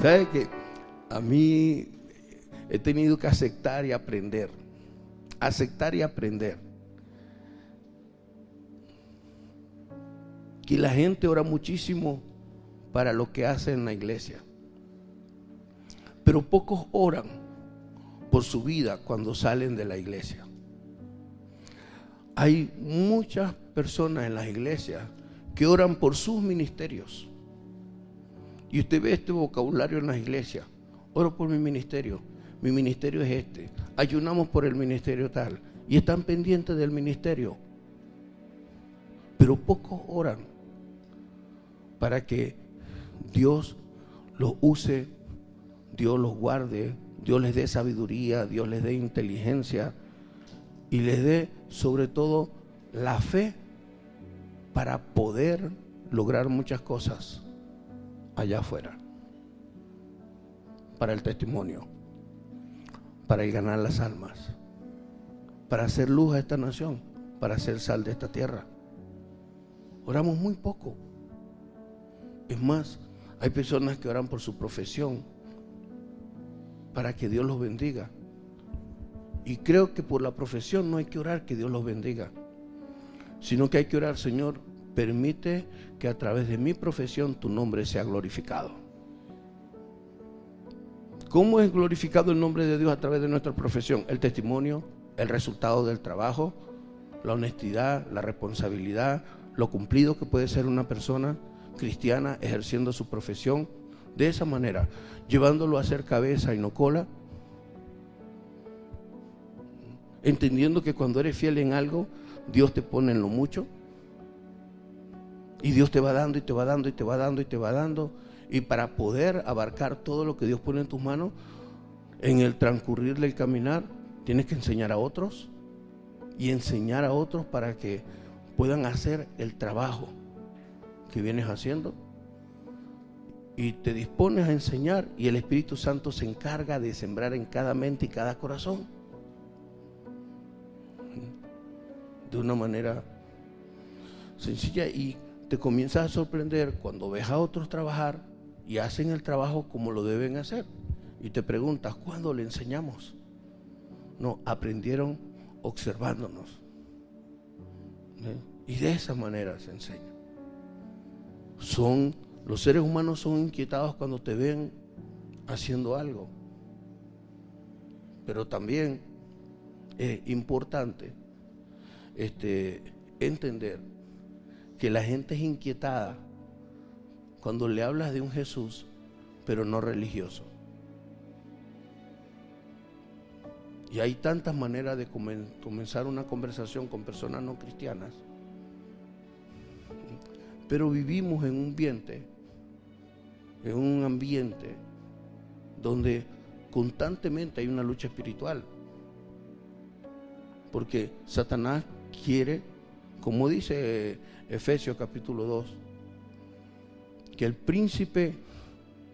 ¿Sabe que a mí he tenido que aceptar y aprender? Aceptar y aprender. Que la gente ora muchísimo para lo que hace en la iglesia, pero pocos oran por su vida cuando salen de la iglesia. Hay muchas personas en las iglesias que oran por sus ministerios. Y usted ve este vocabulario en las iglesias: oro por mi ministerio es este, ayunamos por el ministerio tal, y están pendientes del ministerio, pero pocos oran para que Dios los use, Dios los guarde, Dios les dé sabiduría, Dios les dé inteligencia y les dé sobre todo la fe para poder lograr muchas cosas allá afuera, para el testimonio, para el ganar las almas, para hacer luz a esta nación, para hacer sal de esta tierra. Oramos muy poco. Es más, hay personas que oran por su profesión para que Dios los bendiga. Y creo que por la profesión no hay que orar que Dios los bendiga, sino que hay que orar: Señor, permite que a través de mi profesión tu nombre sea glorificado. ¿Cómo es glorificado el nombre de Dios a través de nuestra profesión? El testimonio, el resultado del trabajo, la honestidad, la responsabilidad, lo cumplido que puede ser una persona cristiana ejerciendo su profesión de esa manera, llevándolo a ser cabeza y no cola, entendiendo que cuando eres fiel en algo, Dios te pone en lo mucho y Dios te va dando y te va dando y te va dando y te va dando, y para poder abarcar todo lo que Dios pone en tus manos, en el transcurrir del caminar tienes que enseñar a otros y enseñar a otros para que puedan hacer el trabajo que vienes haciendo, y te dispones a enseñar, y el Espíritu Santo se encarga de sembrar en cada mente y cada corazón de una manera sencilla, y te comienzas a sorprender cuando ves a otros trabajar y hacen el trabajo como lo deben hacer, y te preguntas: ¿cuándo le enseñamos? No, aprendieron observándonos, y de esa manera se enseña. Los seres humanos son inquietados cuando te ven haciendo algo, pero también es importante entender que la gente es inquietada cuando le hablas de un Jesús, pero no religioso. Y hay tantas maneras de comenzar una conversación con personas no cristianas, pero vivimos en un ambiente donde constantemente hay una lucha espiritual, porque Satanás quiere, como dice Efesios capítulo 2, que el príncipe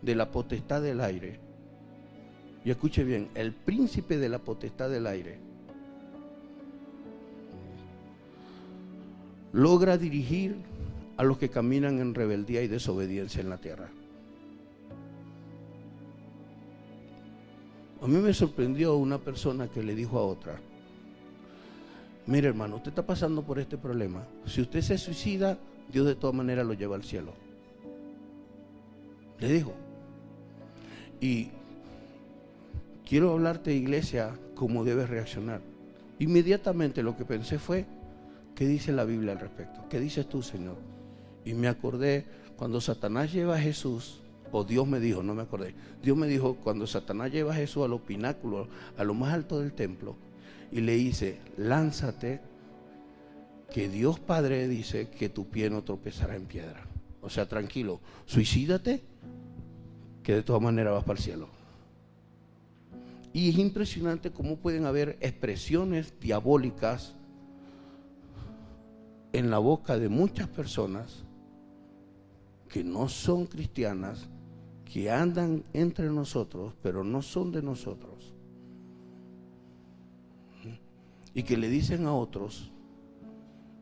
de la potestad del aire, y escuche bien, el príncipe de la potestad del aire logra dirigir a los que caminan en rebeldía y desobediencia en la tierra. A mí me sorprendió una persona que le dijo a otra: mire, hermano, usted está pasando por este problema. Si usted se suicida, Dios de todas maneras lo lleva al cielo. Le dijo. Y quiero hablarte, iglesia, cómo debes reaccionar. Inmediatamente lo que pensé fue: ¿qué dice la Biblia al respecto? ¿Qué dices tú, Señor? Y me acordé cuando Satanás lleva a Jesús, o Dios me dijo, no me acordé, Dios me dijo, cuando Satanás lleva a Jesús a los pináculos, a lo más alto del templo, y le dice: lánzate, que Dios Padre dice que tu pie no tropezará en piedra. O sea, tranquilo, suicídate, que de todas maneras vas para el cielo. Y es impresionante cómo pueden haber expresiones diabólicas en la boca de muchas personas que no son cristianas, que andan entre nosotros, pero no son de nosotros, y que le dicen a otros,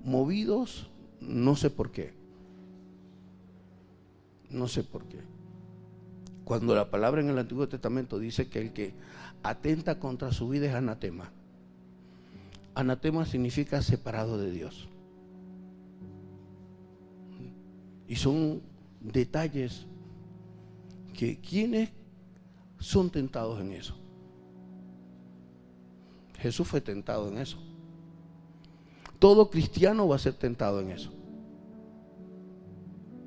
movidos, no sé por qué, Cuando la palabra en el Antiguo Testamento dice que el que atenta contra su vida es anatema. Anatema significa separado de Dios. Y son detalles que quienes son tentados en eso. Jesús fue tentado en eso. Todo cristiano va a ser tentado en eso.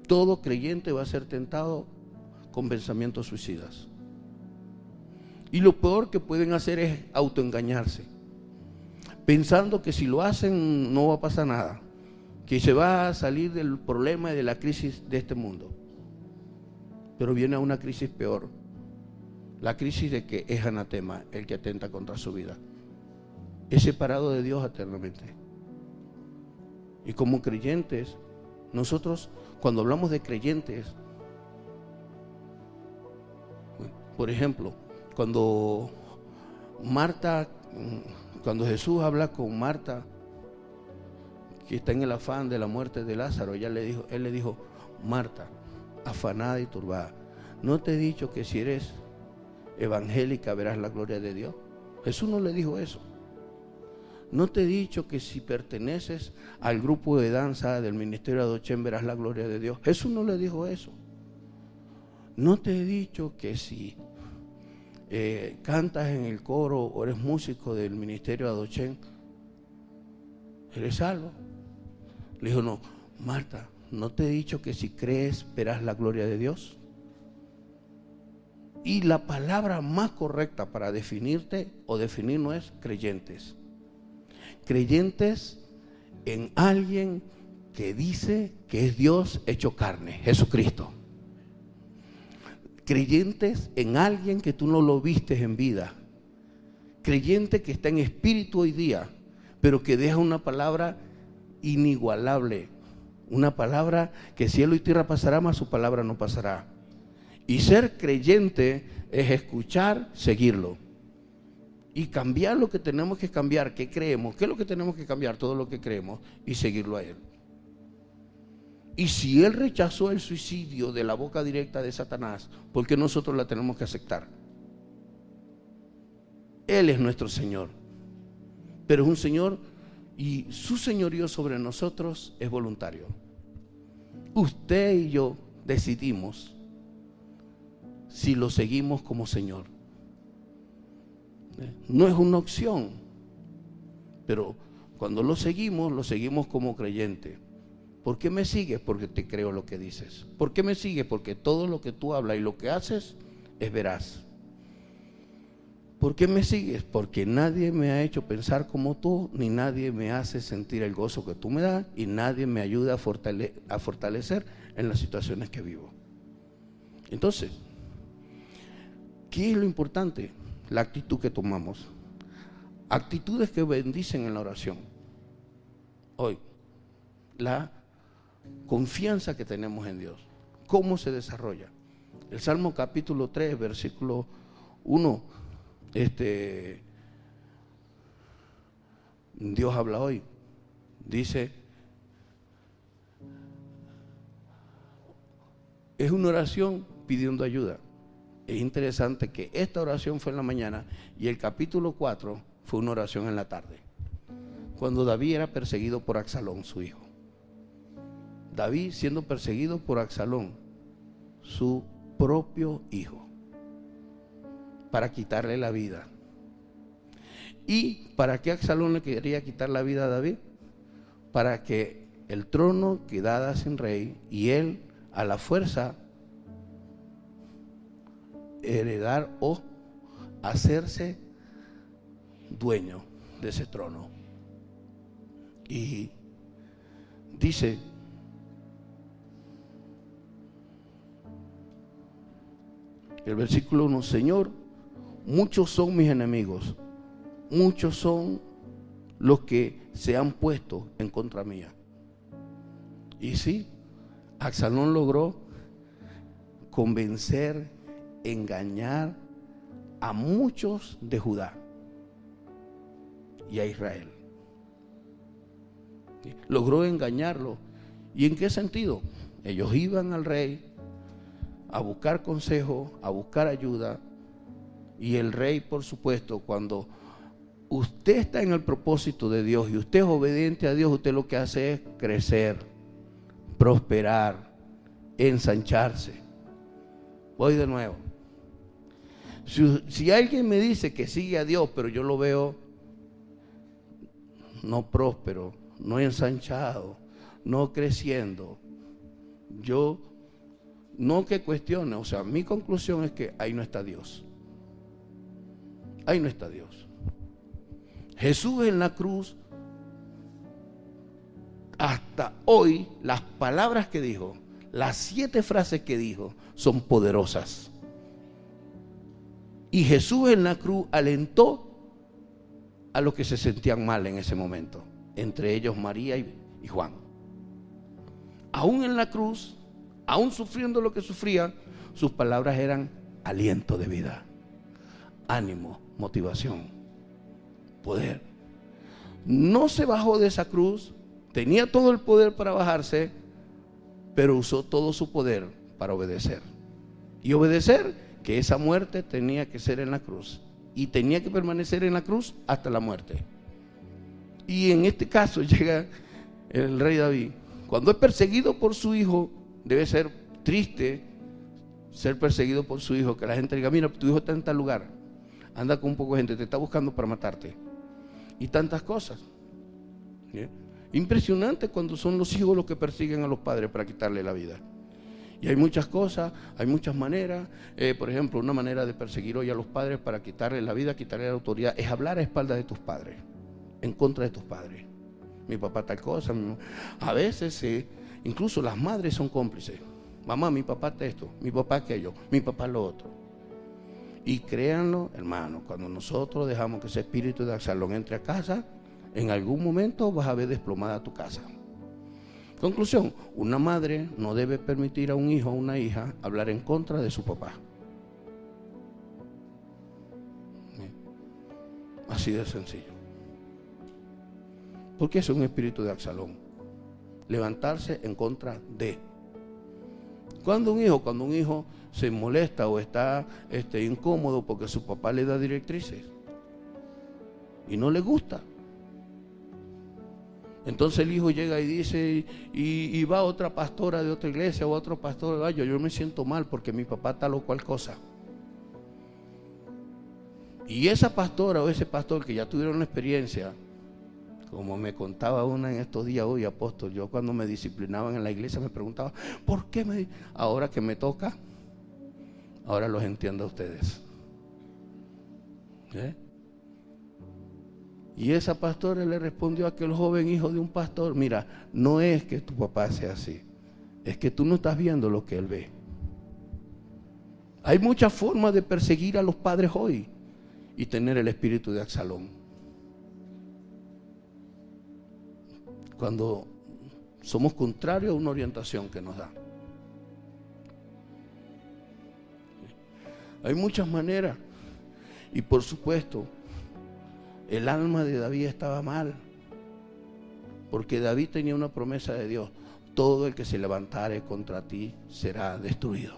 Todo creyente va a ser tentado con pensamientos suicidas. Y lo peor que pueden hacer es autoengañarse, pensando que si lo hacen no va a pasar nada, que se va a salir del problema y de la crisis de este mundo. Pero viene una crisis peor, la crisis de que es anatema el que atenta contra su vida, es separado de Dios eternamente. Y como creyentes, nosotros cuando hablamos de creyentes, por ejemplo, cuando Jesús habla con Marta, que está en el afán de la muerte de Lázaro, él le dijo, Marta, afanada y turbada, ¿no te he dicho que si eres evangélica verás la gloria de Dios? Jesús no le dijo eso. ¿No te he dicho que si perteneces al grupo de danza del ministerio de Adochen verás la gloria de Dios? Jesús no le dijo eso. ¿No te he dicho que si cantas en el coro o eres músico del ministerio de Adochen eres salvo? Le dijo, no, Marta, ¿no te he dicho que si crees verás la gloria de Dios? Y la palabra más correcta para definirte o definirnos es creyentes. Creyentes en alguien que dice que es Dios hecho carne, Jesucristo. Creyentes en alguien que tú no lo vistes en vida. Creyente que está en espíritu hoy día, pero que deja una palabra inigualable. Una palabra que cielo y tierra pasará, mas su palabra no pasará. Y ser creyente es escuchar, seguirlo. Y cambiar lo que tenemos que cambiar, ¿qué creemos? ¿Qué es lo que tenemos que cambiar? Todo lo que creemos y seguirlo a Él. Y si Él rechazó el suicidio de la boca directa de Satanás, ¿por qué nosotros la tenemos que aceptar? Él es nuestro Señor. Pero es un Señor y su señorío sobre nosotros es voluntario. Usted y yo decidimos si lo seguimos como Señor. No es una opción, pero cuando lo seguimos como creyente. ¿Por qué me sigues? Porque te creo lo que dices. ¿Por qué me sigues? Porque todo lo que tú hablas y lo que haces es veraz. ¿Por qué me sigues? Porque nadie me ha hecho pensar como tú, ni nadie me hace sentir el gozo que tú me das, y nadie me ayuda a fortalecer en las situaciones que vivo. Entonces, ¿qué es lo importante? La actitud que tomamos. Actitudes que bendicen en la oración. Hoy, la confianza que tenemos en Dios. ¿Cómo se desarrolla? El Salmo capítulo 3, versículo 1. Dios habla hoy. Dice, es una oración pidiendo ayuda. Es interesante que esta oración fue en la mañana y el capítulo 4 fue una oración en la tarde, cuando David era perseguido por Absalón, su hijo. David siendo perseguido por Absalón, su propio hijo, para quitarle la vida. ¿Y para qué Absalón le quería quitar la vida a David? Para que el trono quedara sin rey y él a la fuerza heredar o hacerse dueño de ese trono. Y dice, el versículo 1, Señor, muchos son mis enemigos, muchos son los que se han puesto en contra mía. Y sí, Absalón logró convencer, engañar a muchos de Judá y a Israel. Logró engañarlo. ¿Y en qué sentido? Ellos iban al rey a buscar consejo, a buscar ayuda. Y el rey, por supuesto, cuando usted está en el propósito de Dios y usted es obediente a Dios, usted lo que hace es crecer, prosperar, ensancharse. Voy de nuevo. Si alguien me dice que sigue a Dios, pero yo lo veo no próspero, no ensanchado, no creciendo, yo no que cuestione, o sea, mi conclusión es que ahí no está Dios. Ahí no está Dios. Jesús en la cruz, hasta hoy, las palabras que dijo, las 7 frases que dijo, son poderosas. Y Jesús en la cruz alentó a los que se sentían mal en ese momento, entre ellos María y Juan. Aún en la cruz, aún sufriendo lo que sufrían, sus palabras eran aliento de vida, ánimo, motivación, poder. No se bajó de esa cruz, tenía todo el poder para bajarse, pero usó todo su poder para obedecer. Y obedecer que esa muerte tenía que ser en la cruz y tenía que permanecer en la cruz hasta la muerte. Y en este caso llega el rey David. Cuando es perseguido por su hijo, debe ser triste ser perseguido por su hijo, que la gente diga, mira, tu hijo está en tal lugar, anda con un poco de gente, te está buscando para matarte, y tantas cosas. ¿Sí? Impresionante cuando son los hijos los que persiguen a los padres para quitarle la vida. Y hay muchas cosas, hay muchas maneras. Por ejemplo, una manera de perseguir hoy a los padres para quitarle la vida, quitarle la autoridad, es hablar a espaldas de tus padres, en contra de tus padres. Mi papá tal cosa, a veces incluso las madres son cómplices. Mamá, mi papá esto, mi papá aquello, mi papá lo otro. Y créanlo, hermano, cuando nosotros dejamos que ese espíritu de Absalón entre a casa, en algún momento vas a ver desplomada tu casa. Conclusión, una madre no debe permitir a un hijo o una hija hablar en contra de su papá. Así de sencillo. Porque es un espíritu de Absalón. Levantarse en contra de. Cuando un hijo se molesta o está incómodo porque su papá le da directrices y no le gusta, entonces el hijo llega y dice, y va otra pastora de otra iglesia o otro pastor, yo me siento mal porque mi papá tal o cual cosa. Y esa pastora o ese pastor que ya tuvieron la experiencia, como me contaba una en estos días hoy, apóstol, yo cuando me disciplinaban en la iglesia me preguntaba, ¿por qué ahora que me toca? Ahora los entiendo a ustedes. Y esa pastora le respondió a aquel joven hijo de un pastor, mira, no es que tu papá sea así, es que tú no estás viendo lo que él ve. Hay muchas formas de perseguir a los padres hoy y tener el espíritu de Absalón. Cuando somos contrarios a una orientación que nos da. Hay muchas maneras. Y por supuesto, el alma de David estaba mal, porque David tenía una promesa de Dios: todo el que se levantare contra ti será destruido.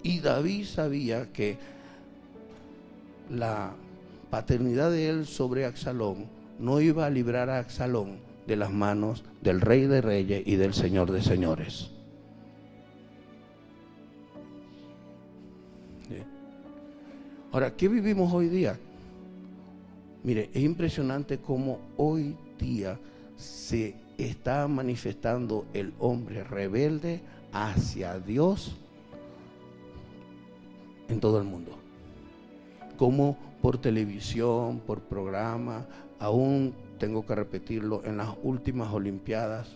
Y David sabía que la paternidad de él sobre Absalón no iba a librar a Absalón de las manos del Rey de Reyes y del Señor de Señores. Ahora, ¿qué vivimos hoy día? Mire, es impresionante cómo hoy día se está manifestando el hombre rebelde hacia Dios en todo el mundo. Como por televisión, por programa, aún tengo que repetirlo, en las últimas Olimpiadas,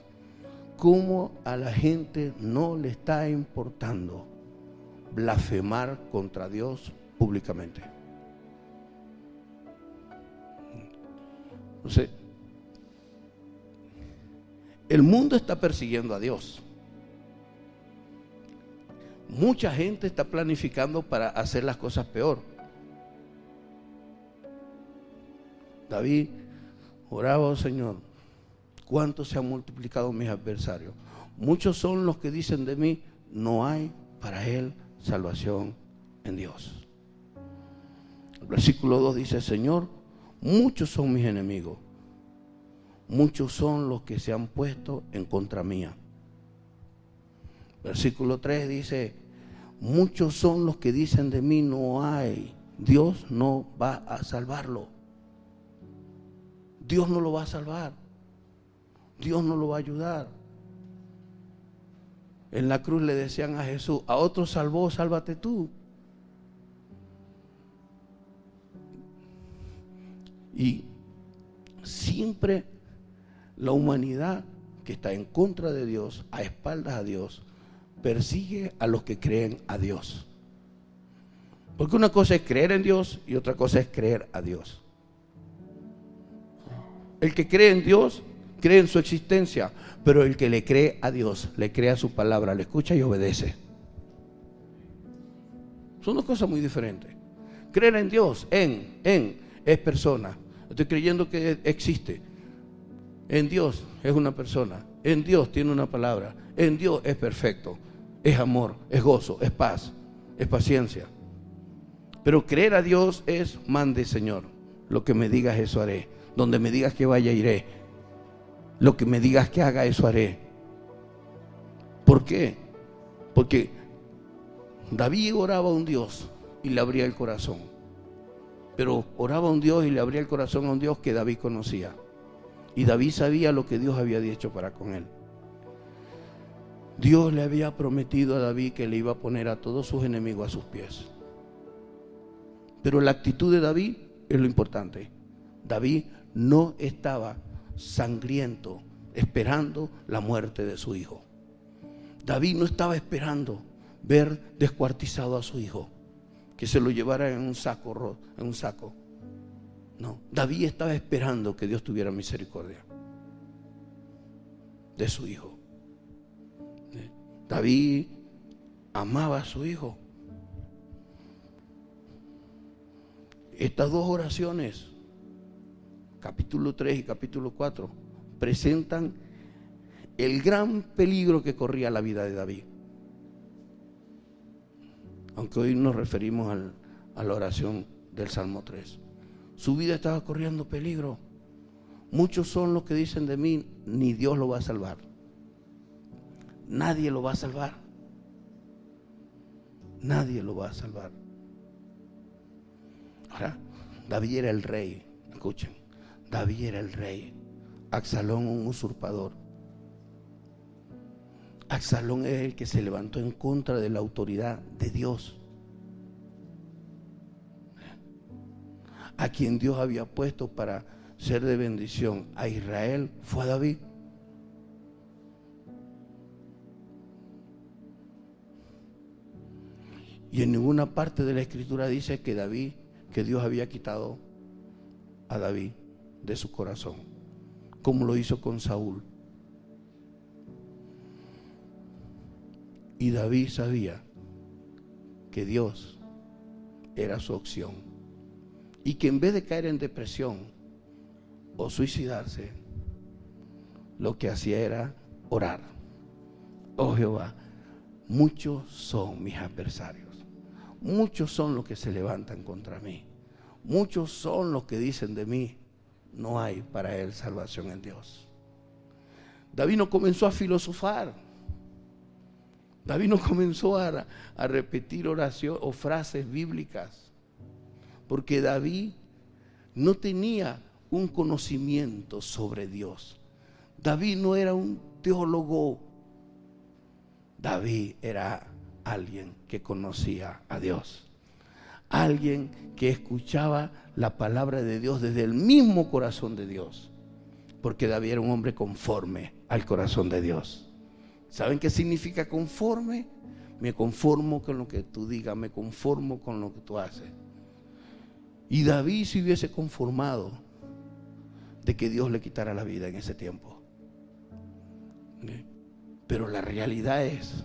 cómo a la gente no le está importando blasfemar contra Dios públicamente. Entonces, el mundo está persiguiendo a Dios. Mucha gente está planificando para hacer las cosas peor. David oraba: oh Señor, ¿cuánto se han multiplicado mis adversarios? Muchos son los que dicen de mí, no hay para él salvación en Dios. El versículo 2 dice: Señor, muchos son mis enemigos, muchos son los que se han puesto en contra mía. Versículo 3 dice: muchos son los que dicen de mí, no hay, Dios no va a salvarlo. Dios no lo va a salvar. Dios no lo va a ayudar. En la cruz le decían a Jesús: a otro salvó, sálvate tú. Y siempre la humanidad que está en contra de Dios, a espaldas a Dios, persigue a los que creen a Dios. Porque una cosa es creer en Dios y otra cosa es creer a Dios. El que cree en Dios cree en su existencia, pero el que le cree a Dios, le cree a su palabra, le escucha y obedece. Son dos cosas muy diferentes. Creer en Dios, es persona. Estoy creyendo que existe. En Dios es una persona. En Dios tiene una palabra. En Dios es perfecto. Es amor, es gozo, es paz, es paciencia. Pero creer a Dios es: mande, Señor. Lo que me digas, eso haré. Donde me digas que vaya, iré. Lo que me digas que haga, eso haré. ¿Por qué? Porque David oraba a un Dios y le abría el corazón. Pero oraba a un Dios y le abría el corazón a un Dios que David conocía. Y David sabía lo que Dios había dicho para con él. Dios le había prometido a David que le iba a poner a todos sus enemigos a sus pies. Pero la actitud de David es lo importante. David no estaba sangriento esperando la muerte de su hijo. David no estaba esperando ver descuartizado a su hijo, que se lo llevara en un saco. No, David estaba esperando que Dios tuviera misericordia de su hijo. David amaba a su hijo. Estas dos oraciones, capítulo 3 y capítulo 4, presentan el gran peligro que corría la vida de David. Aunque hoy nos referimos a la oración del Salmo 3. Su vida estaba corriendo peligro. Muchos son los que dicen de mí, ni Dios lo va a salvar. Nadie lo va a salvar. Nadie lo va a salvar. Ahora, David era el rey. Escuchen, David era el rey. Absalón, un usurpador. Absalón es el que se levantó en contra de la autoridad de Dios, a quien Dios había puesto para ser de bendición a Israel. Fue a David. Y en ninguna parte de la escritura dice que Dios había quitado a David de su corazón, como lo hizo con Saúl. Y David sabía que Dios era su opción y que en vez de caer en depresión o suicidarse, lo que hacía era orar. Oh Jehová, muchos son mis adversarios, muchos son los que se levantan contra mí, muchos son los que dicen de mí, no hay para él salvación en Dios. David no comenzó a filosofar. David no comenzó a repetir oración o frases bíblicas, porque David no tenía un conocimiento sobre Dios. David no era un teólogo. David era alguien que conocía a Dios, alguien que escuchaba la palabra de Dios desde el mismo corazón de Dios, porque David era un hombre conforme al corazón de Dios. ¿Saben qué significa conforme? Me conformo con lo que tú digas, me conformo con lo que tú haces. Y David se hubiese conformado de que Dios le quitara la vida en ese tiempo. Pero la realidad es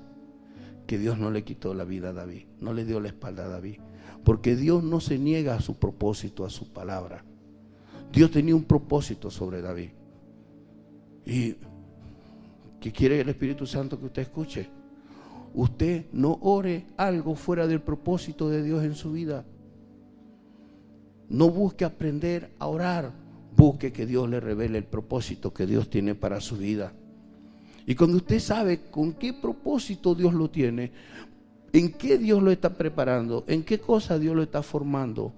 que Dios no le quitó la vida a David, no le dio la espalda a David, porque Dios no se niega a su propósito, a su palabra. Dios tenía un propósito sobre David. Y ¿qué quiere el Espíritu Santo que usted escuche? usted no ore algo fuera del propósito de Dios en su vida. No busque aprender a orar, busque que Dios le revele el propósito que Dios tiene para su vida. Y cuando usted sabe con qué propósito Dios lo tiene, en qué Dios lo está preparando, en qué cosa Dios lo está formando,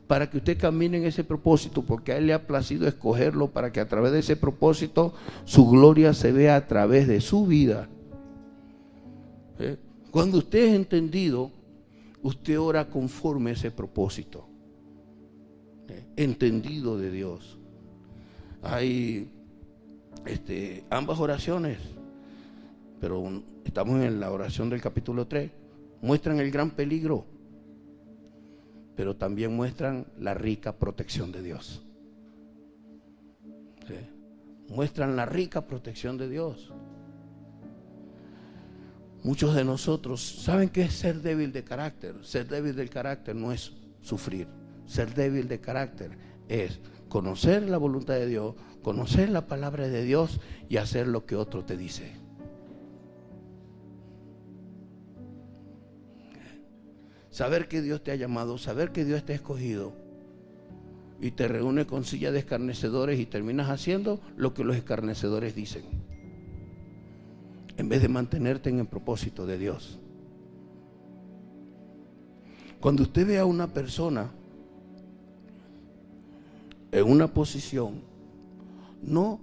para que usted camine en ese propósito, porque a Él le ha placido escogerlo para que a través de ese propósito su gloria se vea a través de su vida. Cuando usted es entendido, usted ora conforme a ese propósito. Entendido de Dios. Hay ambas oraciones, pero estamos en la oración del capítulo 3, muestran el gran peligro, pero también muestran la rica protección de Dios. ¿Sí? Muestran la rica protección de Dios. Muchos de nosotros saben qué es ser débil de carácter. Ser débil del carácter no es sufrir. Ser débil de carácter es conocer la voluntad de Dios, conocer la palabra de Dios y hacer lo que otro te dice. Saber que Dios te ha llamado, saber que Dios te ha escogido y te reúne con silla de escarnecedores y terminas haciendo lo que los escarnecedores dicen, en vez de mantenerte en el propósito de Dios. Cuando usted ve a una persona en una posición, no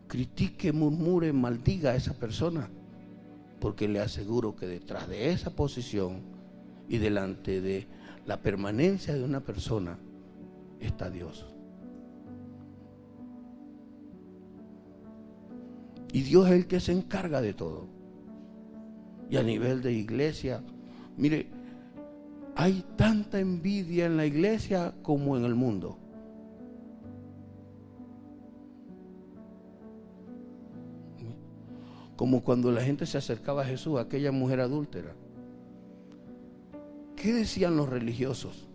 critique, murmure, maldiga a esa persona, porque le aseguro que detrás de esa posición y delante de la permanencia de una persona está Dios. Y Dios es el que se encarga de todo. Y a nivel de iglesia, mire, hay tanta envidia en la iglesia como en el mundo. Como cuando la gente se acercaba a Jesús, a aquella mujer adúltera. ¿Qué decían los religiosos?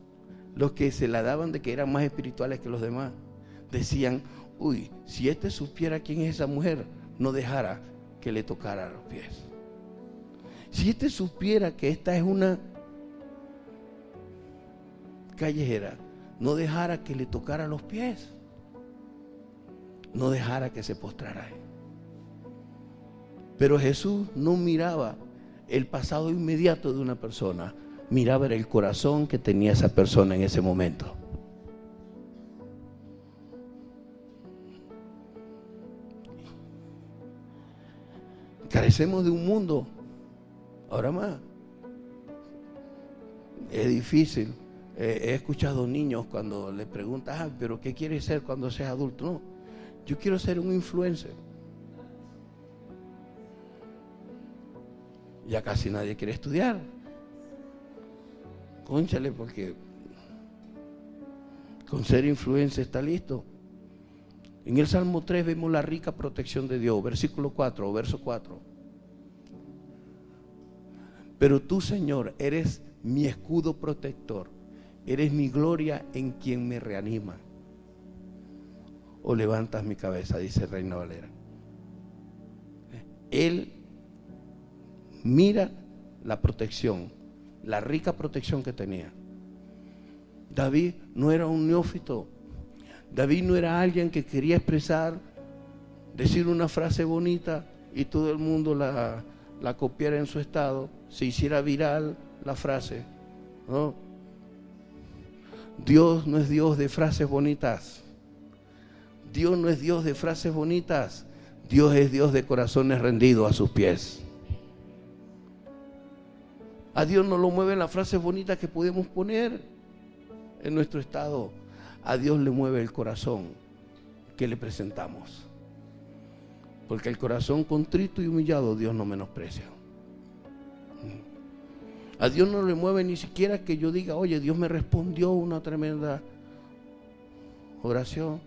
Los que se la daban de que eran más espirituales que los demás. Decían, uy, si este supiera quién es esa mujer, no dejara que le tocara los pies. Si este supiera que esta es una callejera, no dejara que le tocara los pies. No dejara que se postrara. Pero Jesús no miraba el pasado inmediato de una persona, miraba el corazón que tenía esa persona en ese momento. Carecemos de un mundo, ahora más. Es difícil. He escuchado niños cuando le preguntan, pero ¿qué quieres ser cuando seas adulto? No, yo quiero ser un influencer. Ya casi nadie quiere estudiar. Cónchale, porque con ser influencer está listo. En el Salmo 3 vemos la rica protección de Dios, versículo 4 o verso 4. Pero tú, Señor, eres mi escudo protector, eres mi gloria en quien me reanima. O levantas mi cabeza, dice Reina Valera. Él mira la protección, la rica protección que tenía. David no era un neófito. David no era alguien que quería expresar, decir una frase bonita y todo el mundo la copiara en su estado, se hiciera viral la frase. No. Dios no es Dios de frases bonitas. Dios no es Dios de frases bonitas. Dios es Dios de corazones rendidos a sus pies. A Dios no lo mueven las frases bonitas que podemos poner en nuestro estado. A Dios le mueve el corazón que le presentamos. Porque el corazón contrito y humillado Dios no menosprecia. A Dios no le mueve ni siquiera que yo diga, oye, Dios me respondió una tremenda oración.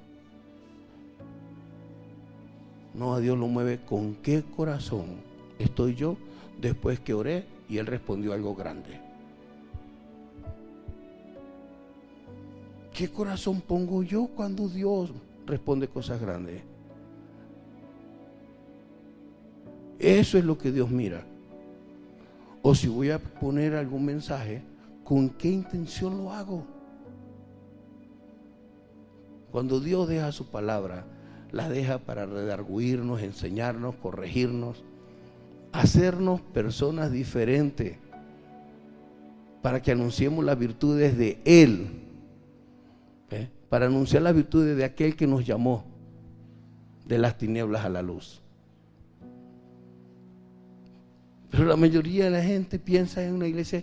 No, a Dios lo mueve con qué corazón estoy yo después que oré y Él respondió algo grande. ¿Qué corazón pongo yo cuando Dios responde cosas grandes? Eso es lo que Dios mira. o si voy a poner algún mensaje, ¿con qué intención lo hago? Cuando Dios deja su palabra, la deja para redarguirnos, enseñarnos, corregirnos, hacernos personas diferentes, para que anunciemos las virtudes de Él, para anunciar las virtudes de aquel que nos llamó de las tinieblas a la luz. Pero la mayoría de la gente piensa en una iglesia,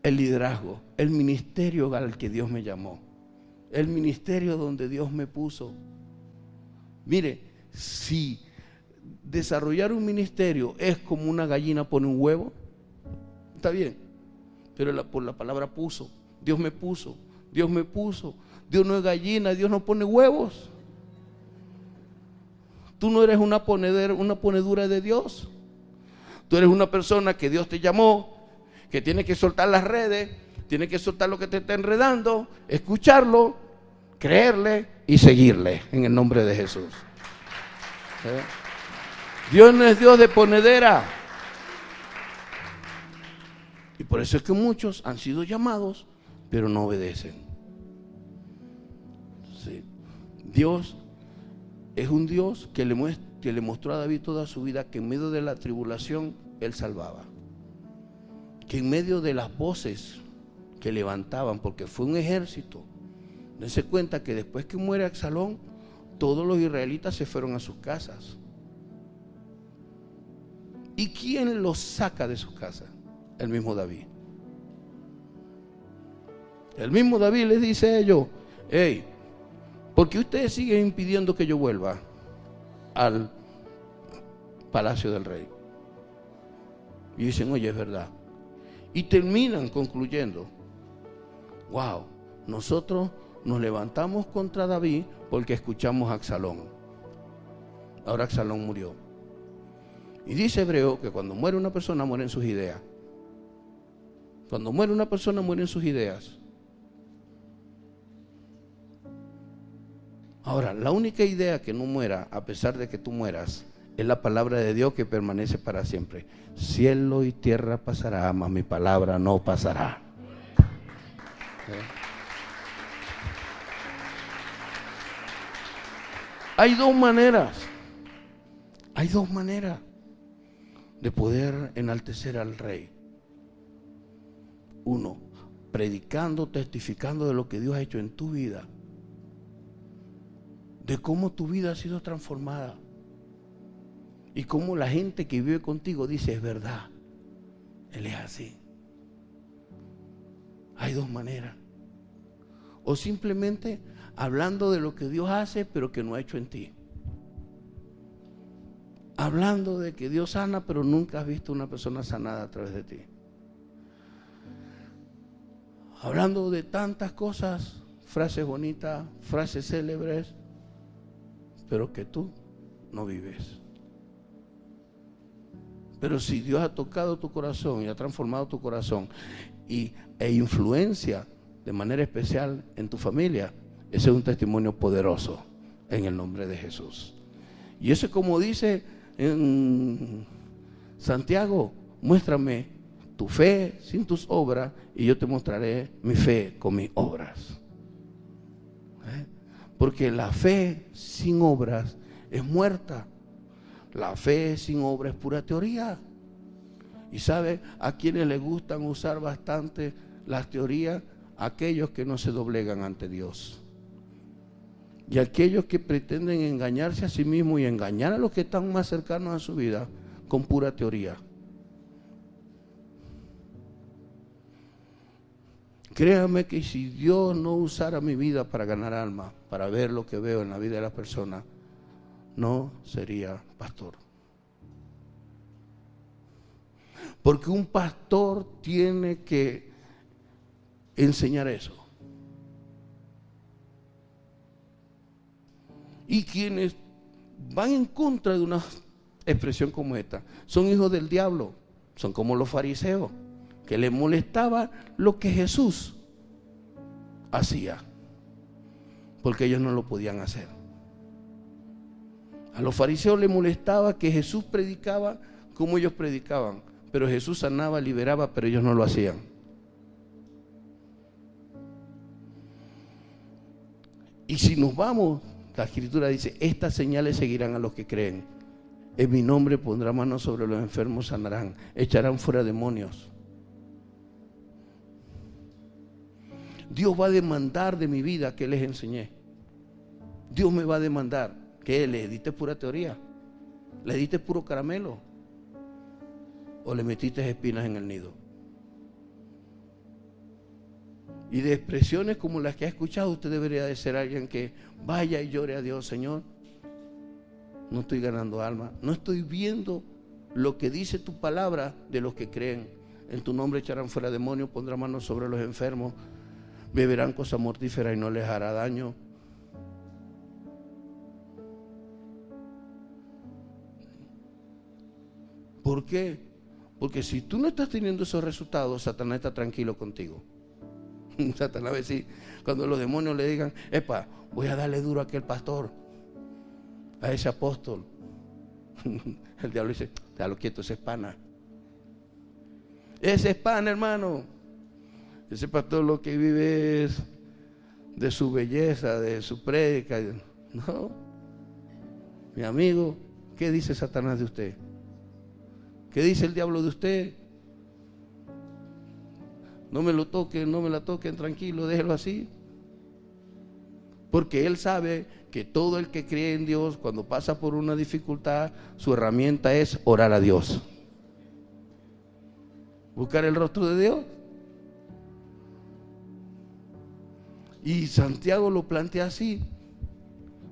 el liderazgo, el ministerio al que Dios me llamó, el ministerio donde Dios me puso. Mire, si desarrollar un ministerio es como una gallina pone un huevo, está bien, pero por la palabra puso, Dios me puso, Dios me puso. Dios no es gallina, Dios no pone huevos. Tú no eres una ponedura de Dios. Tú eres una persona que Dios te llamó, que tiene que soltar las redes, tiene que soltar lo que te está enredando, escucharlo, creerle y seguirle en el nombre de Jesús. Dios no es Dios de ponedera. Y por eso es que muchos han sido llamados, pero no obedecen. Sí. Dios es un Dios que le mostró a David toda su vida que en medio de la tribulación Él salvaba. Que en medio de las voces que levantaban, porque fue un ejército. Dense cuenta que después que muere Absalón, todos los israelitas se fueron a sus casas. ¿Y quién los saca de sus casas? El mismo David. El mismo David les dice a ellos: hey, ¿por qué ustedes siguen impidiendo que yo vuelva al palacio del rey? Y dicen: oye, es verdad. Y terminan concluyendo: wow, nosotros nos levantamos contra David porque escuchamos a Absalón. Ahora Absalón murió. Y dice Hebreo que cuando muere una persona, mueren sus ideas. Cuando muere una persona, mueren sus ideas. Ahora, la única idea que no muera, a pesar de que tú mueras, es la palabra de Dios que permanece para siempre. Cielo y tierra pasará, mas mi palabra no pasará. Hay dos maneras de poder enaltecer al rey. Uno, predicando, testificando de lo que Dios ha hecho en tu vida, de cómo tu vida ha sido transformada y cómo la gente que vive contigo dice: es verdad, Él es así. Hay dos maneras. O simplemente hablando de lo que Dios hace pero que no ha hecho en ti. Hablando de que Dios sana pero nunca has visto una persona sanada a través de ti. Hablando de tantas cosas, frases bonitas, frases célebres, pero que tú no vives. Pero si Dios ha tocado tu corazón y ha transformado tu corazón e influencia de manera especial en tu familia, ese es un testimonio poderoso en el nombre de Jesús. Y eso es como dice en Santiago: muéstrame tu fe sin tus obras y yo te mostraré mi fe con mis obras. Porque la fe sin obras es muerta. La fe sin obras es pura teoría. Y sabe a quienes les gustan usar bastante las teorías: aquellos que no se doblegan ante Dios. Y aquellos que pretenden engañarse a sí mismos y engañar a los que están más cercanos a su vida con pura teoría. Créame que si Dios no usara mi vida para ganar almas, para ver lo que veo en la vida de las personas, no sería pastor. Porque un pastor tiene que enseñar eso. Y quienes van en contra de una expresión como esta son hijos del diablo, son como los fariseos, que les molestaba lo que Jesús hacía, porque ellos no lo podían hacer. A los fariseos les molestaba que Jesús predicaba como ellos predicaban, Pero Jesús sanaba, liberaba, pero ellos no lo hacían. Y si nos vamos, la Escritura dice, estas señales seguirán a los que creen. En mi nombre pondrán manos sobre los enfermos, sanarán, echarán fuera demonios. Dios va a demandar de mi vida que les enseñé. Dios me va a demandar que le diste pura teoría, le diste puro caramelo o le metiste espinas en el nido. Y de expresiones como las que ha escuchado, usted debería de ser alguien que vaya y llore a Dios: Señor, no estoy ganando alma, no estoy viendo lo que dice tu palabra de los que creen. En tu nombre echarán fuera demonios, pondrán manos sobre los enfermos, beberán cosa mortífera y no les hará daño. ¿Por qué? Porque si tú no estás teniendo esos resultados, Satanás está tranquilo contigo. Satanás va a decir, cuando los demonios le digan: epa, voy a darle duro a aquel pastor, a ese apóstol. El diablo dice: déjalo quieto, ese es pana. Ese es pana, hermano. Ese pastor lo que vive es de su belleza, de su prédica. No, mi amigo, ¿qué dice Satanás de usted? ¿Qué dice el diablo de usted? No me lo toquen, no me la toquen, tranquilo, déjelo así. Porque él sabe que todo el que cree en Dios, cuando pasa por una dificultad, su herramienta es orar a Dios. Buscar el rostro de Dios. Y Santiago lo plantea así: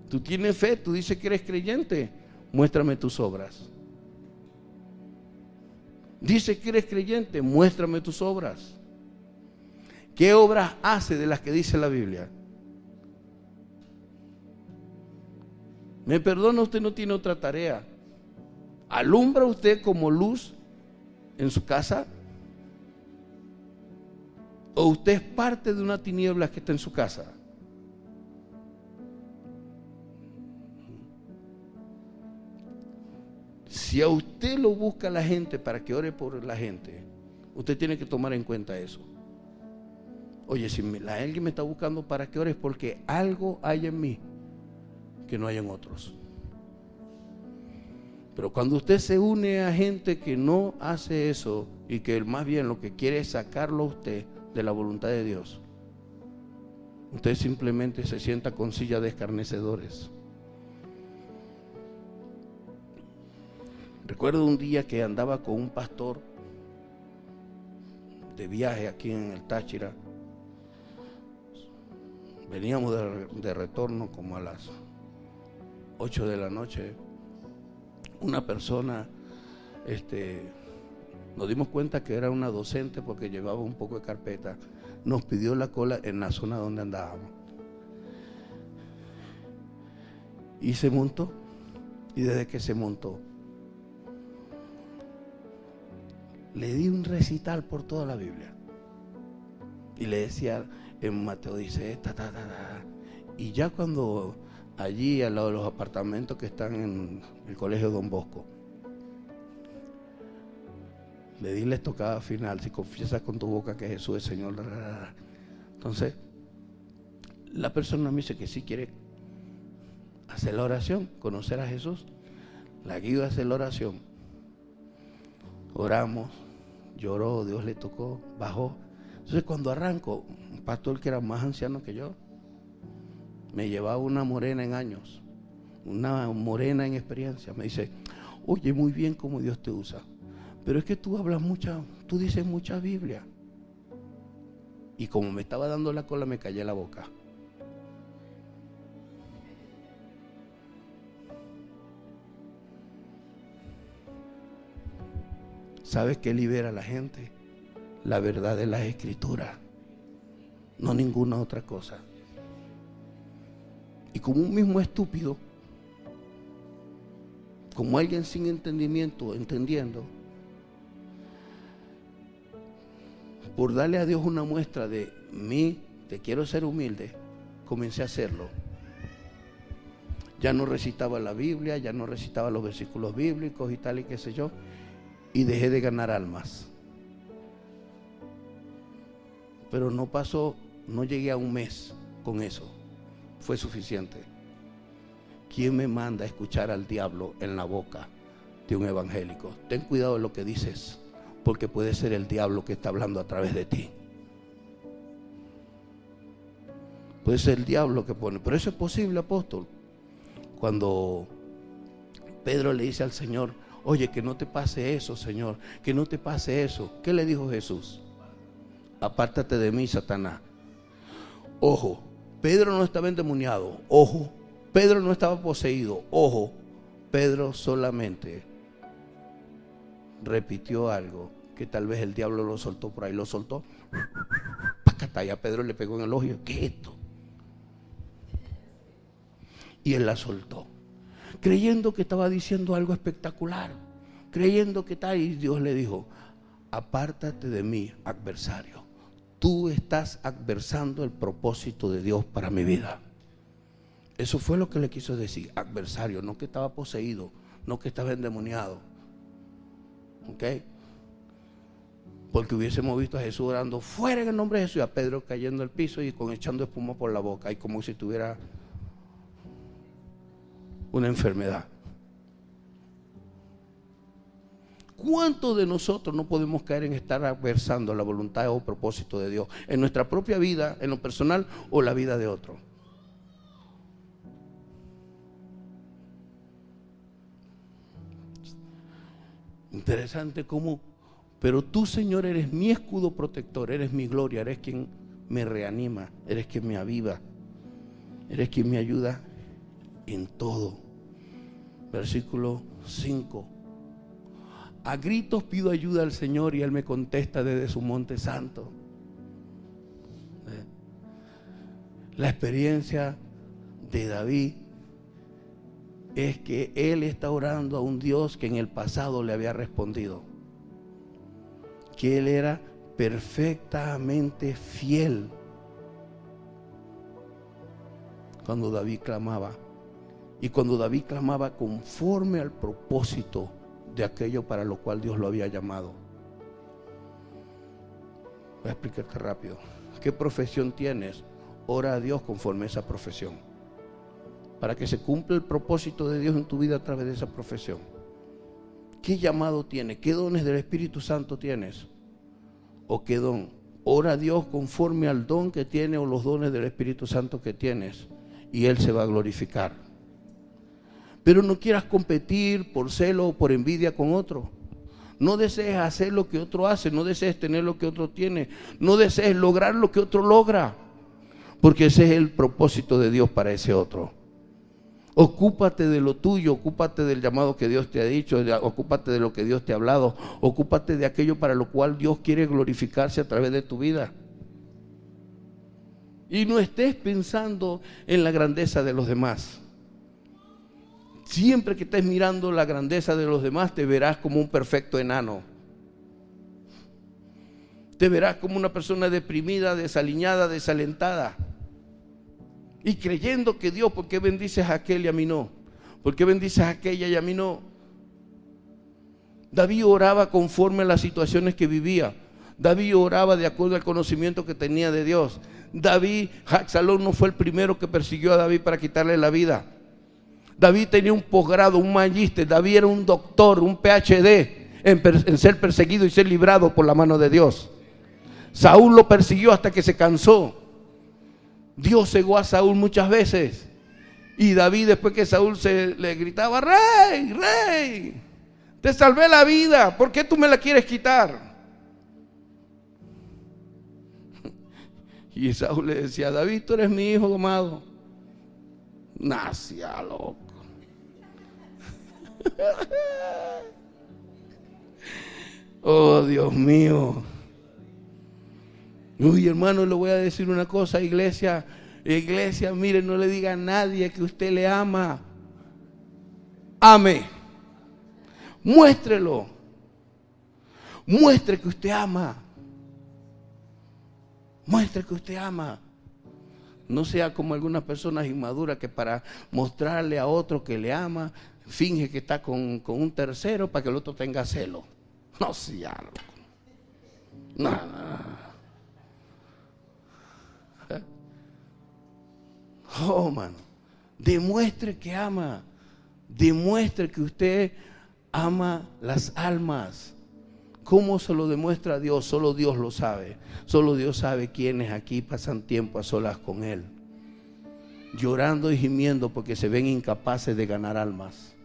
tú tienes fe, tú dices que eres creyente, muéstrame tus obras. Dice que eres creyente, muéstrame tus obras. ¿Qué obras hace de las que dice la Biblia? Me perdona, usted no tiene otra tarea. ¿Alumbra usted como luz en su casa? ¿O usted es parte de una tiniebla que está en su casa? Si a usted lo busca la gente para que ore por la gente, usted tiene que tomar en cuenta eso. Oye, si alguien me está buscando para que ore, es porque algo hay en mí que no hay en otros. Pero cuando usted se une a gente que no hace eso y que más bien lo que quiere es sacarlo a usted de la voluntad de Dios, usted simplemente se sienta con silla de escarnecedores. Recuerdo un día que andaba con un pastor de viaje aquí en el Táchira. Veníamos de retorno como a las 8 de la noche. Una persona, nos dimos cuenta que era una docente porque llevaba un poco de carpeta. Nos pidió la cola en la zona donde andábamos. Y se montó. Y desde que se montó, le di un recital por toda la Biblia. Y le decía, en Mateo dice, y ya cuando allí al lado de los apartamentos que están en el colegio Don Bosco, le di la estocada final: si confiesas con tu boca que Jesús es Señor. Entonces, la persona me dice que sí quiere hacer la oración, conocer a Jesús. La guío a hacer la oración. Oramos, lloró, Dios le tocó, bajó. Entonces cuando arranco, un pastor que era más anciano que yo, me llevaba una morena en años, una morena en experiencia, me dice: oye, muy bien cómo Dios te usa, pero es que tú hablas tú dices mucha Biblia. Y como me estaba dando la cola, me callé la boca. ¿Sabes qué libera a la gente? La verdad de las Escrituras, no ninguna otra cosa. Y como un mismo estúpido, como alguien sin entendimiento, entendiendo, por darle a Dios una muestra de mí, te quiero ser humilde, comencé a hacerlo. Ya no recitaba la Biblia, ya no recitaba los versículos bíblicos y tal y qué sé yo. y dejé de ganar almas. Pero no pasó, no llegué a un mes con eso. Fue suficiente. ¿Quién me manda a escuchar al diablo en la boca de un evangélico? Ten cuidado de lo que dices, porque puede ser el diablo que está hablando a través de ti. Puede ser el diablo que pone. Pero eso es posible, apóstol. Cuando Pedro le dice al Señor: oye, que no te pase eso, Señor, que no te pase eso. ¿Qué le dijo Jesús? Apártate de mí, Satanás. Ojo, Pedro no estaba endemoniado. Ojo, Pedro no estaba poseído. Ojo, Pedro solamente repitió algo que tal vez el diablo lo soltó por ahí. Lo soltó. Y a Pedro le pegó en el ojo. ¿Qué es esto? Y él la soltó, creyendo que estaba diciendo algo espectacular, creyendo que tal. Y Dios le dijo: apártate de mí, adversario. Tú estás adversando el propósito de Dios para mi vida. Eso fue lo que le quiso decir, adversario, no que estaba poseído, no que estaba endemoniado. ¿Ok? Porque hubiésemos visto a Jesús orando fuera en el nombre de Jesús, y a Pedro cayendo al piso y con echando espuma por la boca, y como si tuviera una enfermedad. ¿Cuántos de nosotros no podemos caer en estar adversando la voluntad o propósito de Dios en nuestra propia vida, en lo personal o la vida de otro? Interesante cómo, pero tú, Señor, eres mi escudo protector, eres mi gloria, eres quien me reanima, eres quien me aviva, eres quien me ayuda en todo. Versículo 5. A gritos pido ayuda al Señor y Él me contesta desde su monte santo. La experiencia de David es que él está orando a un Dios que en el pasado le había respondido, que él era perfectamente fiel cuando David clamaba, y cuando David clamaba conforme al propósito de aquello para lo cual Dios lo había llamado. Voy a explicarte rápido. ¿Qué profesión tienes? Ora a Dios conforme a esa profesión, para que se cumpla el propósito de Dios en tu vida a través de esa profesión. ¿Qué llamado tienes? ¿Qué dones del Espíritu Santo tienes? ¿O qué don? Ora a Dios conforme al don que tiene o los dones del Espíritu Santo que tienes, y Él se va a glorificar. Pero no quieras competir por celo o por envidia con otro. No desees hacer lo que otro hace, no desees tener lo que otro tiene, no desees lograr lo que otro logra, porque ese es el propósito de Dios para ese otro. Ocúpate de lo tuyo, ocúpate del llamado que Dios te ha dicho, ocúpate de lo que Dios te ha hablado, ocúpate de aquello para lo cual Dios quiere glorificarse a través de tu vida. Y no estés pensando en la grandeza de los demás. Siempre que estés mirando la grandeza de los demás, te verás como un perfecto enano. Te verás como una persona deprimida, desaliñada, desalentada. Y creyendo que Dios, ¿por qué bendices a aquel y a mí no? ¿Por qué bendices a aquella y a mí no? David oraba conforme a las situaciones que vivía. David oraba de acuerdo al conocimiento que tenía de Dios. Absalón no fue el primero que persiguió a David para quitarle la vida. David tenía un posgrado, un magíster. David era un doctor, un PhD en ser perseguido y ser librado por la mano de Dios. Saúl lo persiguió hasta que se cansó. Dios cegó a Saúl muchas veces. Y David, después que Saúl le gritaba: rey, rey, te salvé la vida, ¿por qué tú me la quieres quitar? Y Saúl le decía: David, tú eres mi hijo amado. Nacia loco. Oh, Dios mío. Uy, hermano, le voy a decir una cosa, iglesia, mire, no le diga a nadie que usted le ama. Ame. Muéstrelo. Muestre que usted ama. Muestre que usted ama. No sea como algunas personas inmaduras que para mostrarle a otro que le ama, finge que está con un tercero para que el otro tenga celo. No, sí, ya. No, no, no. Oh, mano. Demuestre que ama. Demuestre que usted ama las almas. ¿Cómo se lo demuestra a Dios? Solo Dios lo sabe. Solo Dios sabe quiénes aquí pasan tiempo a solas con Él, llorando y gimiendo porque se ven incapaces de ganar almas.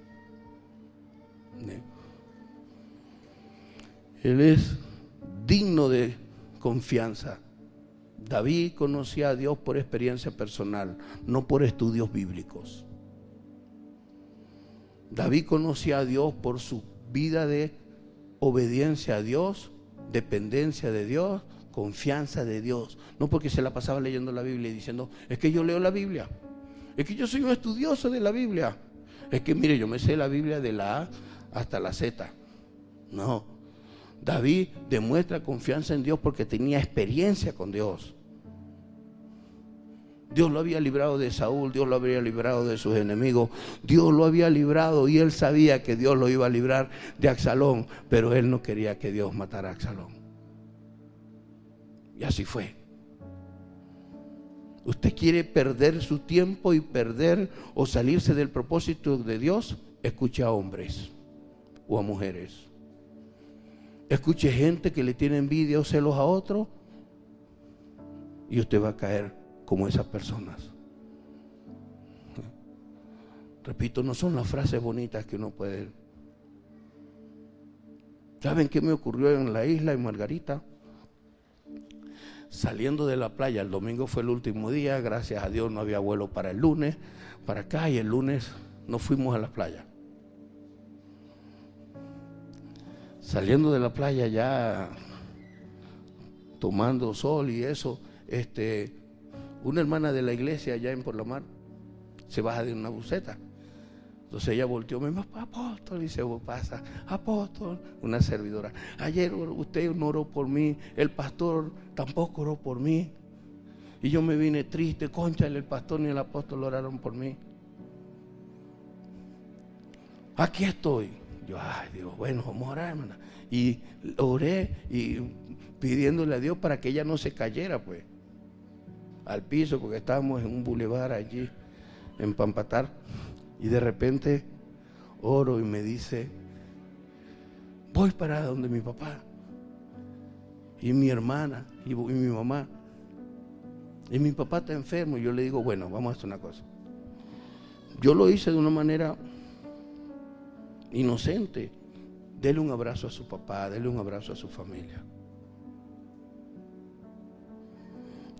Él es digno de confianza. David conocía a Dios por experiencia personal, no por estudios bíblicos. David conocía a Dios por su vida de obediencia a Dios, dependencia de Dios, confianza de Dios. No porque se la pasaba leyendo la Biblia y diciendo, es que yo leo la Biblia, es que yo soy un estudioso de la Biblia, es que mire, yo me sé la Biblia de la A hasta la Z. No, David demuestra confianza en Dios porque tenía experiencia con Dios. Dios lo había librado de Saúl, Dios lo había librado de sus enemigos, Dios lo había librado y él sabía que Dios lo iba a librar de Absalón, pero él no quería que Dios matara a Absalón. Y así fue. ¿Usted quiere perder su tiempo y perder o salirse del propósito de Dios? Escuche a hombres o a mujeres. Escuche gente que le tiene envidia o celos a otro y usted va a caer como esas personas. Repito, no son las frases bonitas que uno puede. ¿Saben qué me ocurrió en la isla, en Margarita? Saliendo de la playa, el domingo fue el último día, gracias a Dios no había vuelo para el lunes, para acá, y el lunes nos fuimos a la playa. Saliendo de la playa ya tomando sol y eso, una hermana de la iglesia allá en Por la Mar se baja de una buseta. Entonces ella volteó, me dijo, apóstol, y se pasa, apóstol, una servidora. Ayer usted no oró por mí, el pastor tampoco oró por mí. Y yo me vine triste, cónchale, el pastor ni el apóstol oraron por mí. Aquí estoy. Yo, ay Dios, bueno, vamos a orar, hermana. Y oré y pidiéndole a Dios para que ella no se cayera, pues, al piso, porque estábamos en un bulevar allí, en Pampatar. Y de repente oro y me dice, voy para donde mi papá y mi hermana y mi mamá. Y mi papá está enfermo. Y yo le digo, bueno, vamos a hacer una cosa. Yo lo hice de una manera inocente. Dele un abrazo a su papá, dele un abrazo a su familia.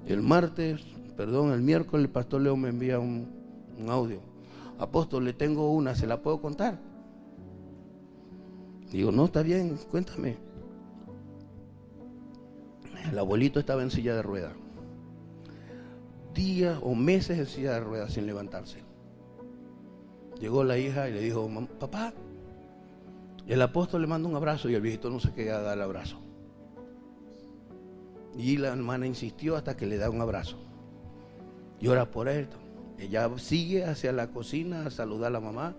El miércoles el pastor Leo me envía un audio. Apóstol, le tengo una, ¿se la puedo contar? Digo, no, está bien, cuéntame. El abuelito estaba en silla de ruedas. Días o meses en silla de ruedas sin levantarse. Llegó la hija y le dijo, papá, el apóstol le manda un abrazo, y el viejito no se quería dar el abrazo. Y la hermana insistió hasta que le da un abrazo. Y ora por él. Ella sigue hacia la cocina a saludar a la mamá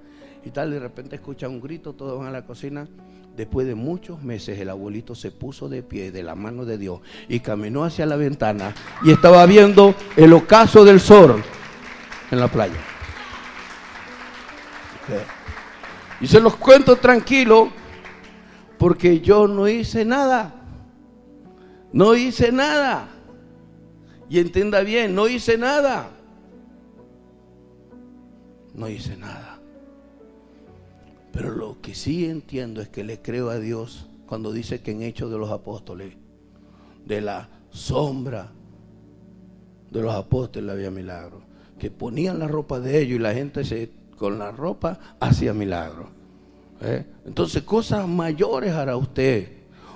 y tal, de repente escucha un grito, todos van a la cocina. Después de muchos meses el abuelito se puso de pie de la mano de Dios y caminó hacia la ventana y estaba viendo el ocaso del sol en la playa. Y se los cuento tranquilo porque yo no hice nada. No hice nada. Y entienda bien, no hice nada. No hice nada. Pero lo que sí entiendo es que le creo a Dios cuando dice que en Hechos de los Apóstoles, de la sombra de los apóstoles había milagros. Que ponían la ropa de ellos y la gente con la ropa hacía milagros. Entonces cosas mayores hará usted.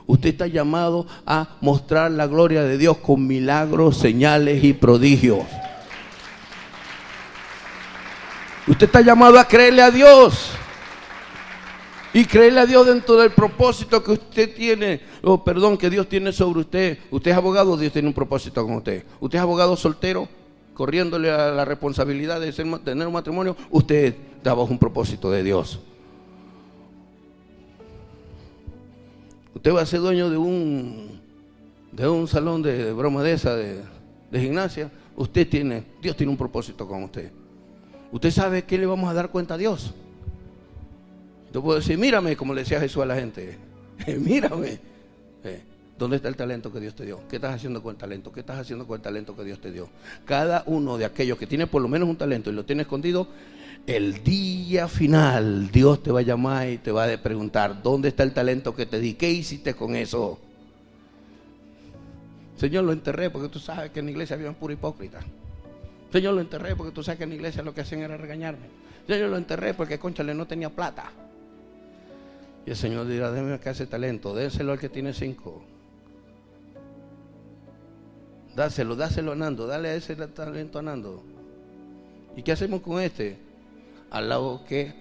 Usted está llamado a mostrar la gloria de Dios con milagros, señales y prodigios. Usted está llamado a creerle a Dios. Y creerle a Dios dentro del propósito que usted tiene, que Dios tiene sobre usted. Usted es abogado, Dios tiene un propósito con usted. Usted es abogado soltero, corriéndole a la responsabilidad de tener un matrimonio. Usted está bajo un propósito de Dios. Usted va a ser dueño de un salón de broma de esa, de gimnasia. Dios tiene un propósito con usted. Usted sabe que le vamos a dar cuenta a Dios. Yo puedo decir, mírame, como le decía Jesús a la gente. Mírame. ¿Dónde está el talento que Dios te dio? ¿Qué estás haciendo con el talento? ¿Qué estás haciendo con el talento que Dios te dio? Cada uno de aquellos que tiene por lo menos un talento y lo tiene escondido, el día final Dios te va a llamar y te va a preguntar, ¿dónde está el talento que te di? ¿Qué hiciste con eso? Señor, lo enterré porque tú sabes que en la iglesia había un puro hipócrita. Señor, lo enterré porque tú sabes que en la iglesia lo que hacían era regañarme. Señor, lo enterré porque cónchale no tenía plata. Y el Señor dirá, déjeme acá ese talento, déselo al que tiene 5. Dáselo a Nando, dale a ese talento a Nando. ¿Y qué hacemos con este? Al lado que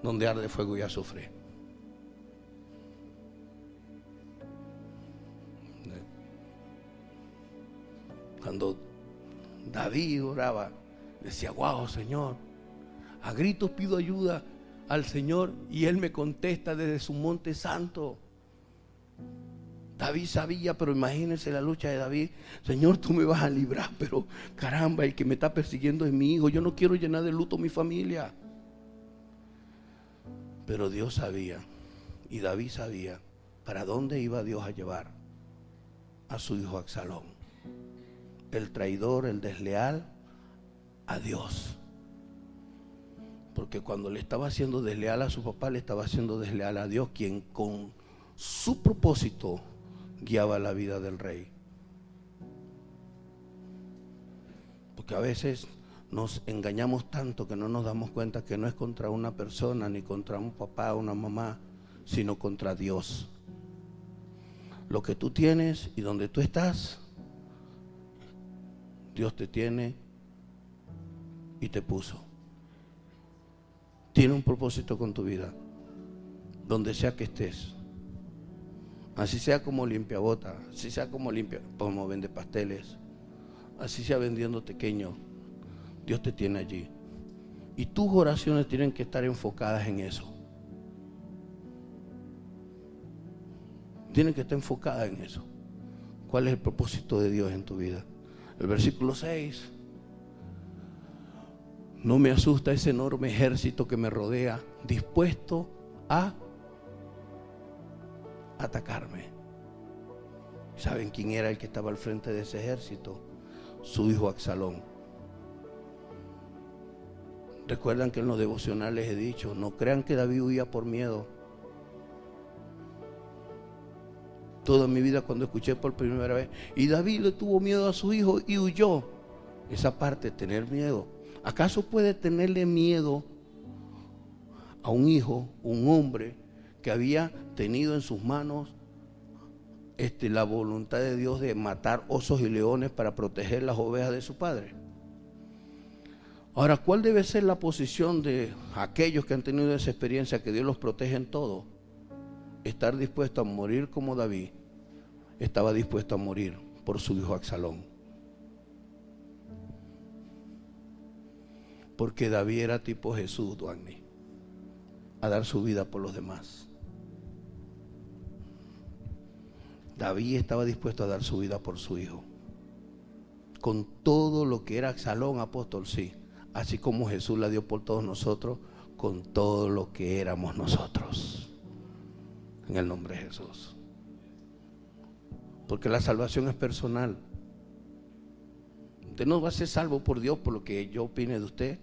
donde arde fuego y azufre. Cuando David oraba, decía, wow, Señor, a gritos pido ayuda al Señor y Él me contesta desde su monte santo. David sabía, pero imagínense la lucha de David. Señor, tú me vas a librar, pero caramba, el que me está persiguiendo es mi hijo. Yo no quiero llenar de luto a mi familia. Pero Dios sabía, y David sabía, para dónde iba Dios a llevar a su hijo Absalón. El traidor, el desleal a Dios. Porque cuando le estaba haciendo desleal a su papá, le estaba haciendo desleal a Dios, quien con su propósito guiaba la vida del rey. Porque a veces nos engañamos tanto que no nos damos cuenta que no es contra una persona, ni contra un papá o una mamá, sino contra Dios. Lo que tú tienes y donde tú estás, Dios te tiene y te puso. Tiene un propósito con tu vida, donde sea que estés. Así sea como limpiabota, así sea como vende pasteles, así sea vendiendo pequeño, Dios te tiene allí. Y tus oraciones tienen que estar enfocadas en eso. Tienen que estar enfocadas en eso. ¿Cuál es el propósito de Dios en tu vida? El versículo 6. No me asusta ese enorme ejército que me rodea, dispuesto a atacarme. ¿Saben quién era el que estaba al frente de ese ejército? Su hijo Absalón. Recuerdan que en los devocionales he dicho, no crean que David huía por miedo. Toda mi vida cuando escuché por primera vez, y David le tuvo miedo a su hijo y huyó. Esa parte, tener miedo. ¿Acaso puede tenerle miedo a un hijo, un hombre que había tenido en sus manos la voluntad de Dios de matar osos y leones para proteger las ovejas de su padre? Ahora, ¿cuál debe ser la posición de aquellos que han tenido esa experiencia que Dios los protege en todo? Estar dispuesto a morir como David estaba dispuesto a morir por su hijo Absalón. Porque David era tipo Jesús, Duagni, a dar su vida por los demás. David estaba dispuesto a dar su vida por su hijo. Con todo lo que era Absalón, apóstol, sí. Así como Jesús la dio por todos nosotros, con todo lo que éramos nosotros. En el nombre de Jesús. Porque la salvación es personal. Usted no va a ser salvo por Dios por lo que yo opine de usted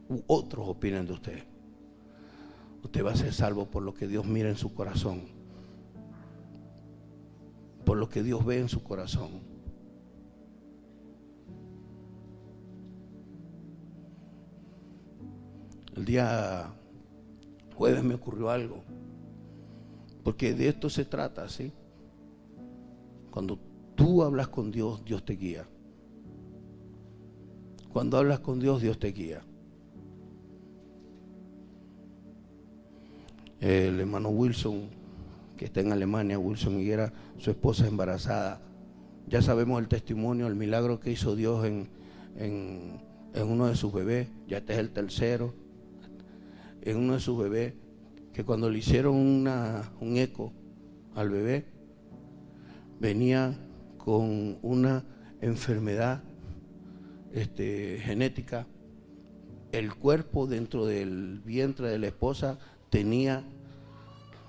u otros opinen de usted. Usted va a ser salvo por lo que Dios mira en su corazón, por lo que Dios ve en su corazón. El día jueves me ocurrió algo, porque de esto se trata, ¿sí? Cuando tú hablas con Dios, Dios te guía. Cuando hablas con Dios, Dios te guía. El hermano Wilson, que está en Alemania, Wilson Higuera, su esposa es embarazada. Ya sabemos el testimonio, el milagro que hizo Dios en uno de sus bebés. Ya este es el tercero. En uno de sus bebés que cuando le hicieron un eco al bebé, venía con una enfermedad genética. El cuerpo dentro del vientre de la esposa tenía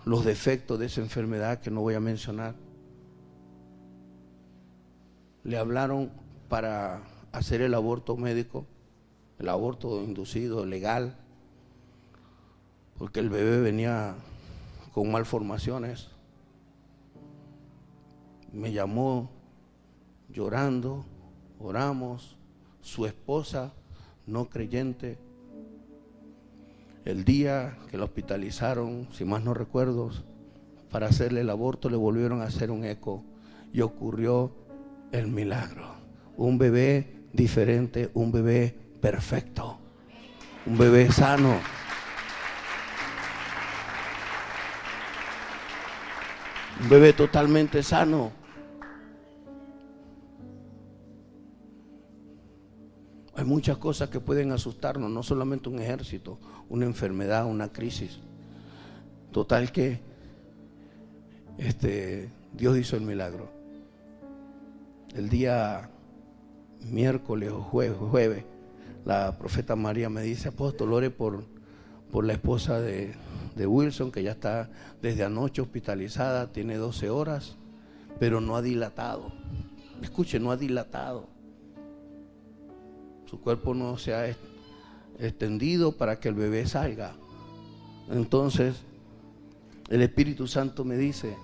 los defectos de esa enfermedad que no voy a mencionar. Le hablaron para hacer el aborto médico, el aborto inducido, legal, porque el bebé venía con malformaciones. Me llamó llorando, oramos, su esposa no creyente. El día que la hospitalizaron, si más no recuerdo, para hacerle el aborto, le volvieron a hacer un eco y ocurrió el milagro. Un bebé diferente, un bebé perfecto, un bebé sano. Un bebé totalmente sano. Hay muchas cosas que pueden asustarnos, no solamente un ejército, una enfermedad, una crisis. Total que Dios hizo el milagro. El día miércoles o jueves, la profeta María me dice: apóstol, ore por la esposa de Wilson, que ya está desde anoche hospitalizada, tiene 12 horas, pero no ha dilatado. Escuche, no ha dilatado. Su cuerpo no se ha extendido para que el bebé salga. Entonces, el Espíritu Santo me dice: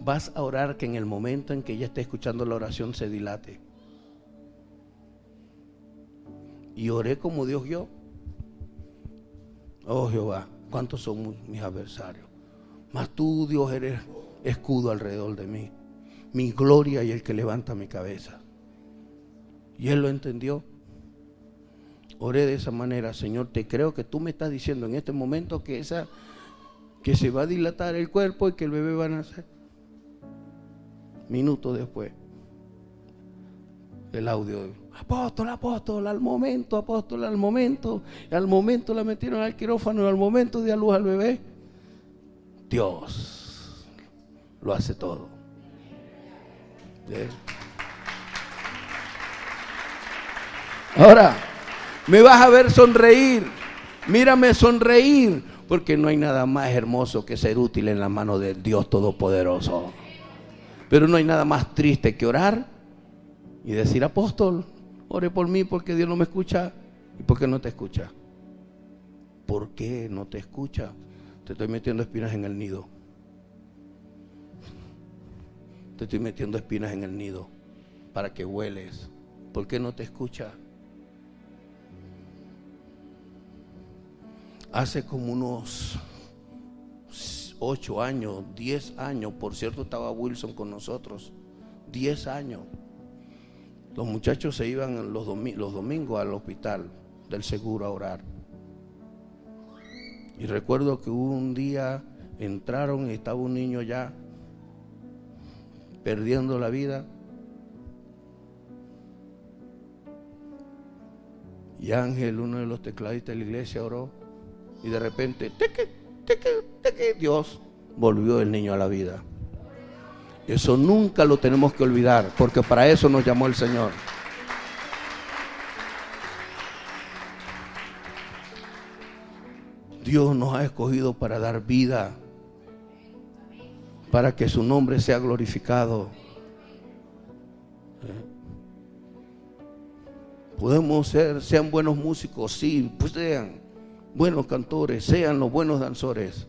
vas a orar que en el momento en que ella esté escuchando la oración se dilate. Y oré como Dios guió. Oh Jehová, ¿cuántos son mis adversarios? Mas tú, Dios, eres escudo alrededor de mí, mi gloria y el que levanta mi cabeza. Y él lo entendió. Oré de esa manera: Señor, te creo que tú me estás diciendo en este momento que se va a dilatar el cuerpo y que el bebé va a nacer. Minutos después, el audio: apóstol, al momento, apóstol, al momento. Y al momento la metieron al quirófano y al momento dio a luz al bebé. Dios lo hace todo. ¿Ves? Ahora me vas a ver sonreír. Mírame sonreír, porque no hay nada más hermoso que ser útil en la mano del Dios Todopoderoso. Pero no hay nada más triste que orar y decir: apóstol, ore por mí porque Dios no me escucha. ¿Y por qué no te escucha? ¿Por qué no te escucha? Te estoy metiendo espinas en el nido. Te estoy metiendo espinas en el nido para que hueles. ¿Por qué no te escucha? Hace como unos 8 años, 10 años, por cierto, estaba Wilson con nosotros, 10 años. Los muchachos se iban los domingos al hospital del seguro a orar. Y recuerdo que hubo un día, entraron y estaba un niño ya perdiendo la vida. Y Ángel, uno de los tecladistas de la iglesia, oró. Y de repente, Dios volvió el niño a la vida. Eso nunca lo tenemos que olvidar, porque para eso nos llamó el Señor. Dios nos ha escogido para dar vida, para que su nombre sea glorificado. Podemos sean buenos músicos, sí, pues sean buenos cantores, sean los buenos danzores,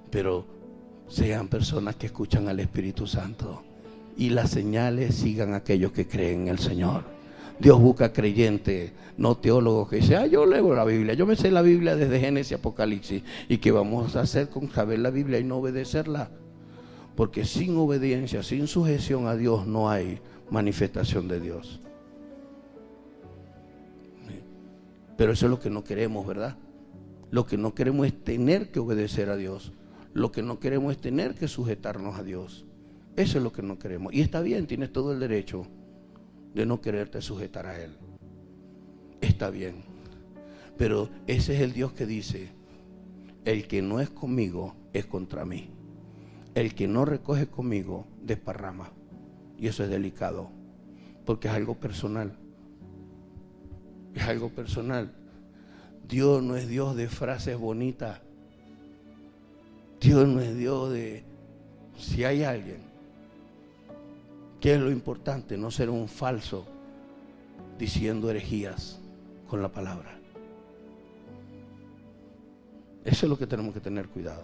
pero sean personas que escuchan al Espíritu Santo, y las señales sigan a aquellos que creen en el Señor. Dios busca creyentes, no teólogos que dicen: yo leo la Biblia, yo me sé la Biblia desde Génesis a Apocalipsis. ¿Y qué vamos a hacer con saber la Biblia y no obedecerla? Porque sin obediencia, sin sujeción a Dios, no hay manifestación de Dios. Pero eso es lo que no queremos, ¿verdad? Lo que no queremos es tener que obedecer a Dios. Lo que no queremos es tener que sujetarnos a Dios. Eso es lo que no queremos. Y está bien, tienes todo el derecho de no quererte sujetar a Él. Está bien. Pero ese es el Dios que dice: El que no es conmigo es contra mí. El que no recoge conmigo desparrama. Y eso es delicado, porque es algo personal. Es algo personal. Dios no es Dios de frases bonitas. Dios no es Dios de... Si hay alguien, ¿qué es lo importante? No ser un falso diciendo herejías con la palabra. Eso es lo que tenemos que tener cuidado.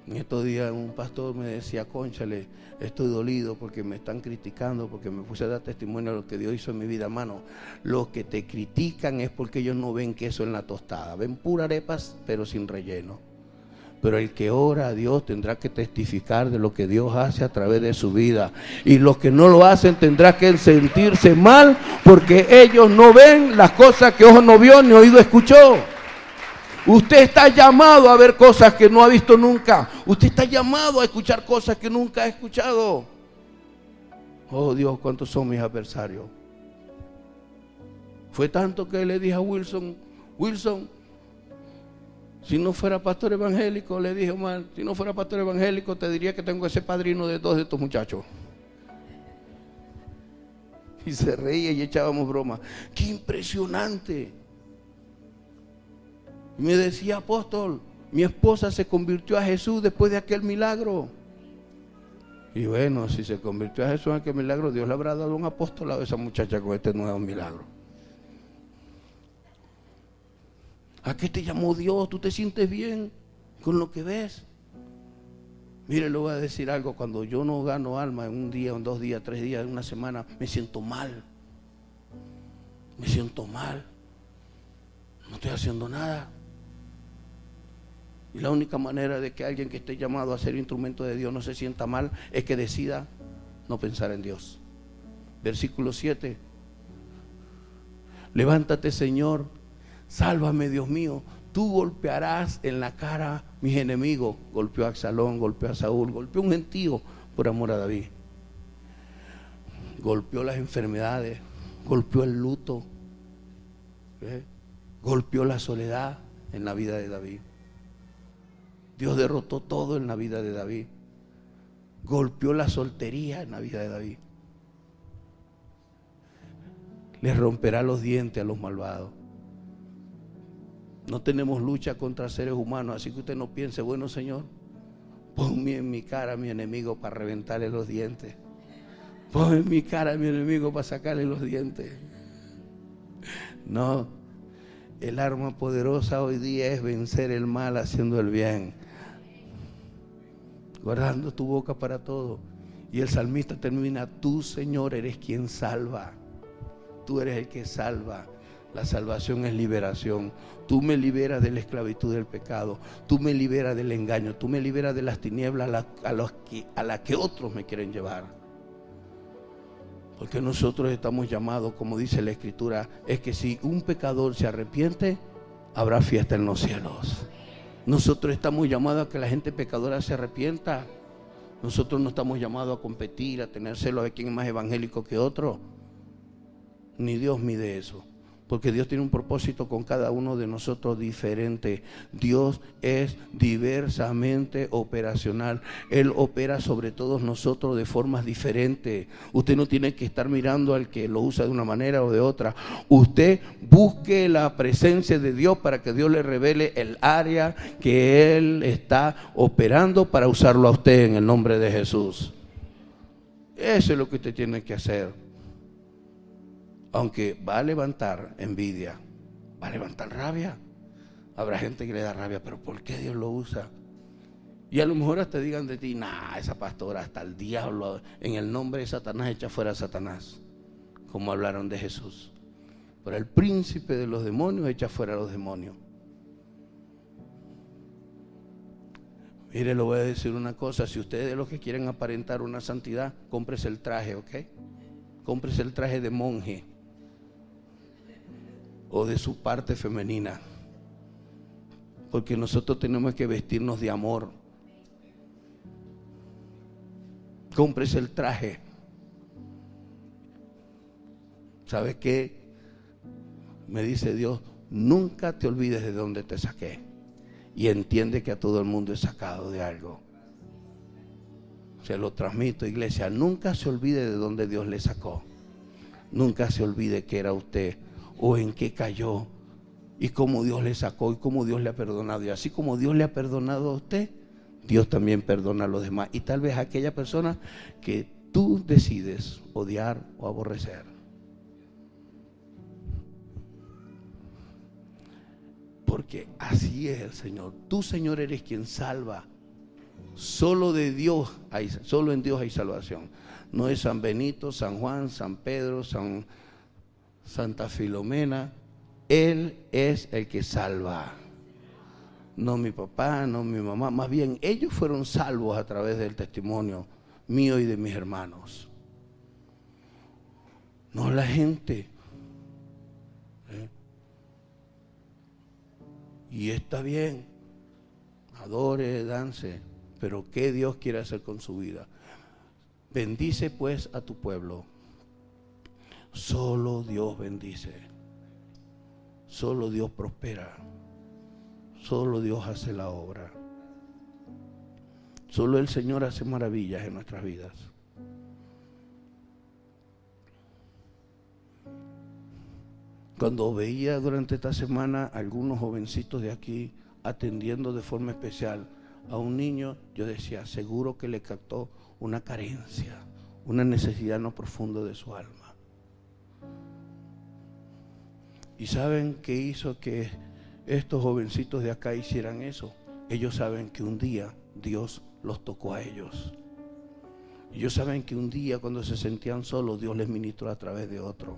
En estos días un pastor me decía: cónchale, estoy dolido porque me están criticando, porque me puse a dar testimonio de lo que Dios hizo en mi vida. Hermano, los que te critican es porque ellos no ven queso en la tostada, ven pura arepas pero sin relleno. Pero el que ora a Dios tendrá que testificar de lo que Dios hace a través de su vida. Y los que no lo hacen tendrán que sentirse mal porque ellos no ven las cosas que ojo no vio ni oído escuchó. Usted está llamado a ver cosas que no ha visto nunca. Usted está llamado a escuchar cosas que nunca ha escuchado. Oh Dios, ¿cuántos son mis adversarios? Fue tanto que le dije a Wilson: Wilson, si no fuera pastor evangélico, le dije: Omar, si no fuera pastor evangélico, te diría que tengo ese padrino de 2 de estos muchachos. Y se reía y echábamos broma. ¡Qué impresionante! Y me decía: apóstol, mi esposa se convirtió a Jesús después de aquel milagro. Y bueno, si se convirtió a Jesús en aquel milagro, Dios le habrá dado un apostolado a esa muchacha con este nuevo milagro. ¿A qué te llamó Dios? ¿Tú te sientes bien con lo que ves? Mire, le voy a decir algo: cuando yo no gano alma en un día, en 2 días, 3 días, en una semana, me siento mal. Me siento mal. No estoy haciendo nada. Y la única manera de que alguien que esté llamado a ser instrumento de Dios no se sienta mal es que decida no pensar en Dios. Versículo 7. Levántate, Señor, sálvame, Dios mío. Tú golpearás en la cara mis enemigos. Golpeó a Absalón, golpeó a Saúl, golpeó a un gentío por amor a David. Golpeó las enfermedades, golpeó el luto, golpeó la soledad en la vida de David. Dios derrotó todo en la vida de David. Golpeó la soltería en la vida de David. Les romperá los dientes a los malvados. No tenemos lucha contra seres humanos, así que usted no piense: bueno, Señor, ponme en mi cara a mi enemigo para reventarle los dientes. Ponme en mi cara a mi enemigo para sacarle los dientes. No, el arma poderosa hoy día es vencer el mal haciendo el bien, guardando tu boca para todo. Y el salmista termina: tú, Señor, eres quien salva. Tú eres el que salva. La salvación es liberación. Tú me liberas de la esclavitud del pecado. Tú me liberas del engaño. Tú me liberas de las tinieblas a las que otros me quieren llevar. Porque nosotros estamos llamados, como dice la Escritura, es que si un pecador se arrepiente, habrá fiesta en los cielos. Nosotros estamos llamados a que la gente pecadora se arrepienta. Nosotros no estamos llamados a competir, a tener celos de quién es más evangélico que otro. Ni Dios mide eso. Porque Dios tiene un propósito con cada uno de nosotros diferente. Dios es diversamente operacional. Él opera sobre todos nosotros de formas diferentes. Usted no tiene que estar mirando al que lo usa de una manera o de otra. Usted busque la presencia de Dios para que Dios le revele el área que Él está operando para usarlo a usted en el nombre de Jesús. Eso es lo que usted tiene que hacer. Aunque va a levantar envidia, va a levantar rabia. Habrá gente que le da rabia, pero ¿por qué Dios lo usa? Y a lo mejor hasta digan de ti: nah, esa pastora, hasta el diablo, en el nombre de Satanás, echa fuera a Satanás. Como hablaron de Jesús. Pero el príncipe de los demonios echa fuera a los demonios. Mire, le voy a decir una cosa: si ustedes de los que quieren aparentar una santidad, cómprese el traje, ¿ok? Cómprese el traje de monje o de su parte femenina, porque nosotros tenemos que vestirnos de amor. Cómprese el traje. ¿Sabe qué? Me dice Dios: nunca te olvides de dónde te saqué. Y entiende que a todo el mundo he sacado de algo. Se lo transmito, iglesia. Nunca se olvide de dónde Dios le sacó. Nunca se olvide que era usted o en qué cayó y cómo Dios le sacó y cómo Dios le ha perdonado. Y así como Dios le ha perdonado a usted, Dios también perdona a los demás. Y tal vez a aquella persona que tú decides odiar o aborrecer. Porque así es el Señor. Tú, Señor, eres quien salva. Solo en Dios hay salvación. No es San Benito, San Juan, San Pedro, Santa Filomena. Él es el que salva. No mi papá, no mi mamá. Más bien, ellos fueron salvos a través del testimonio mío y de mis hermanos. No la gente. Y está bien, adore, dance, pero ¿qué Dios quiere hacer con su vida? Bendice pues a tu pueblo. Solo Dios bendice. Solo Dios prospera. Solo Dios hace la obra. Solo el Señor hace maravillas en nuestras vidas. Cuando veía durante esta semana a algunos jovencitos de aquí atendiendo de forma especial a un niño, yo decía, seguro que le captó una carencia, una necesidad no profunda de su alma. ¿Y saben qué hizo que estos jovencitos de acá hicieran eso? Ellos saben que un día Dios los tocó a ellos. Ellos saben que un día cuando se sentían solos, Dios les ministró a través de otro.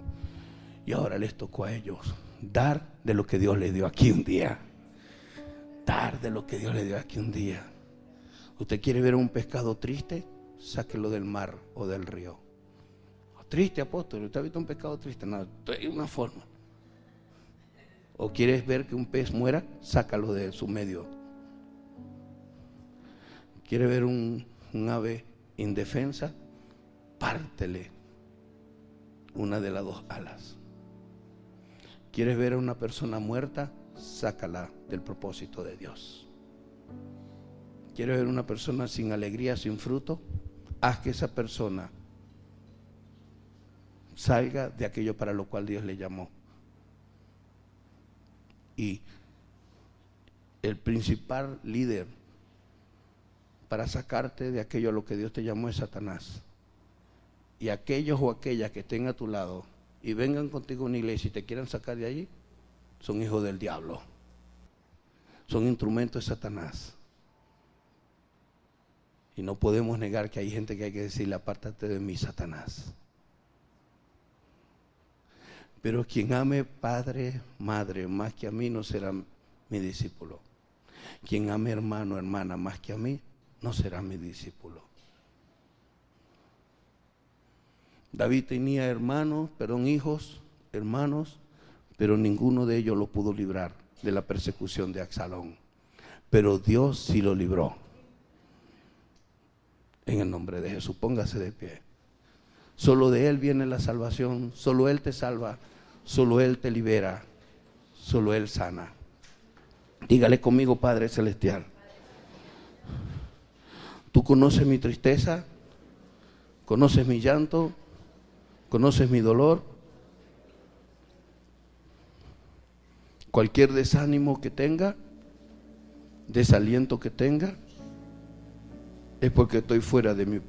Y ahora les tocó a ellos dar de lo que Dios les dio aquí un día. Dar de lo que Dios les dio aquí un día. ¿Usted quiere ver un pescado triste? Sáquelo del mar o del río. Triste, apóstol. ¿Usted ha visto un pescado triste? No, hay una forma. ¿O quieres ver que un pez muera? Sácalo de su medio. ¿Quiere ver un ave indefensa? Pártele una de las dos alas. ¿Quieres ver a una persona muerta? Sácala del propósito de Dios. ¿Quieres ver a una persona sin alegría, sin fruto? Haz que esa persona salga de aquello para lo cual Dios le llamó. Y el principal líder para sacarte de aquello a lo que Dios te llamó es Satanás. Y aquellos o aquellas que estén a tu lado y vengan contigo a una iglesia y te quieran sacar de allí, son hijos del diablo. Son instrumentos de Satanás. Y no podemos negar que hay gente que hay que decirle, apártate de mí, Satanás. Pero quien ame padre, madre, más que a mí, no será mi discípulo. Quien ame hermano, hermana, más que a mí, no será mi discípulo. David tenía hijos, hermanos, pero ninguno de ellos lo pudo librar de la persecución de Absalón. Pero Dios sí lo libró. En el nombre de Jesús, póngase de pie. Solo de Él viene la salvación, solo Él te salva, solo Él te libera, solo Él sana. Dígale conmigo, Padre Celestial. Tú conoces mi tristeza, conoces mi llanto, conoces mi dolor. Cualquier desánimo que tenga, desaliento que tenga, es porque estoy fuera de mi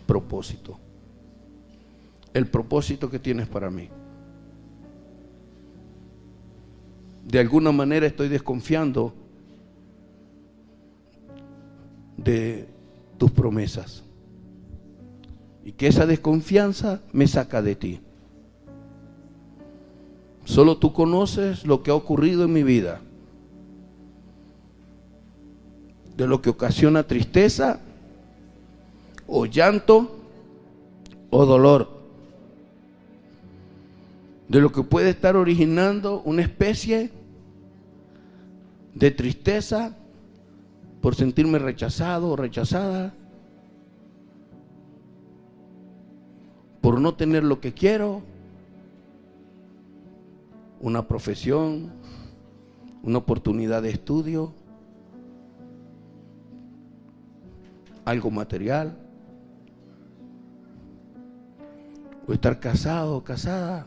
propósito. El propósito que tienes para mí. De alguna manera estoy desconfiando de tus promesas. Y que esa desconfianza me saca de ti. Solo tú conoces lo que ha ocurrido en mi vida. De lo que ocasiona tristeza, o llanto, o dolor. De lo que puede estar originando una especie de tristeza por sentirme rechazado o rechazada, por no tener lo que quiero, una profesión, una oportunidad de estudio, algo material, o estar casado o casada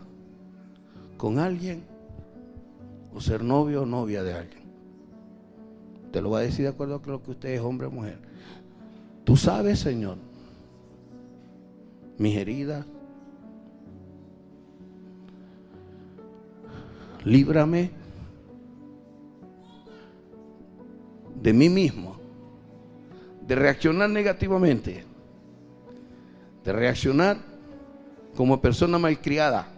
con alguien, o ser novio o novia de alguien. Te lo va a decir de acuerdo a lo que usted es, hombre o mujer. Tú sabes, Señor, mis heridas. Líbrame de mí mismo, de reaccionar negativamente, de reaccionar como persona malcriada,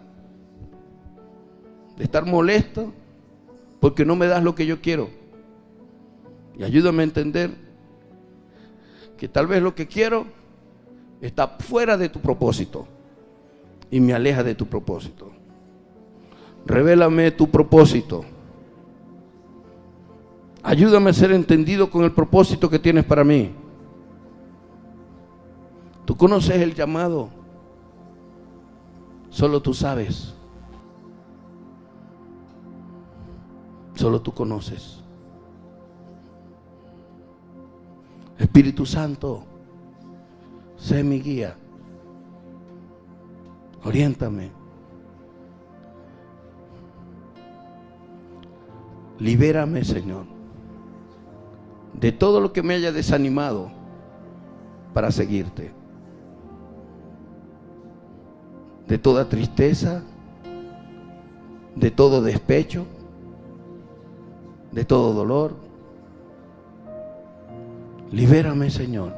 de estar molesto porque no me das lo que yo quiero. Y ayúdame a entender que tal vez lo que quiero está fuera de tu propósito y me aleja de tu propósito. Revélame tu propósito. Ayúdame a ser entendido con el propósito que tienes para mí. Tú conoces el llamado. Solo tú sabes. Solo tú conoces. Espíritu Santo, sé mi guía. Oriéntame. Libérame, Señor, de todo lo que me haya desanimado para seguirte. De toda tristeza, de todo despecho, de todo dolor. Libérame, Señor,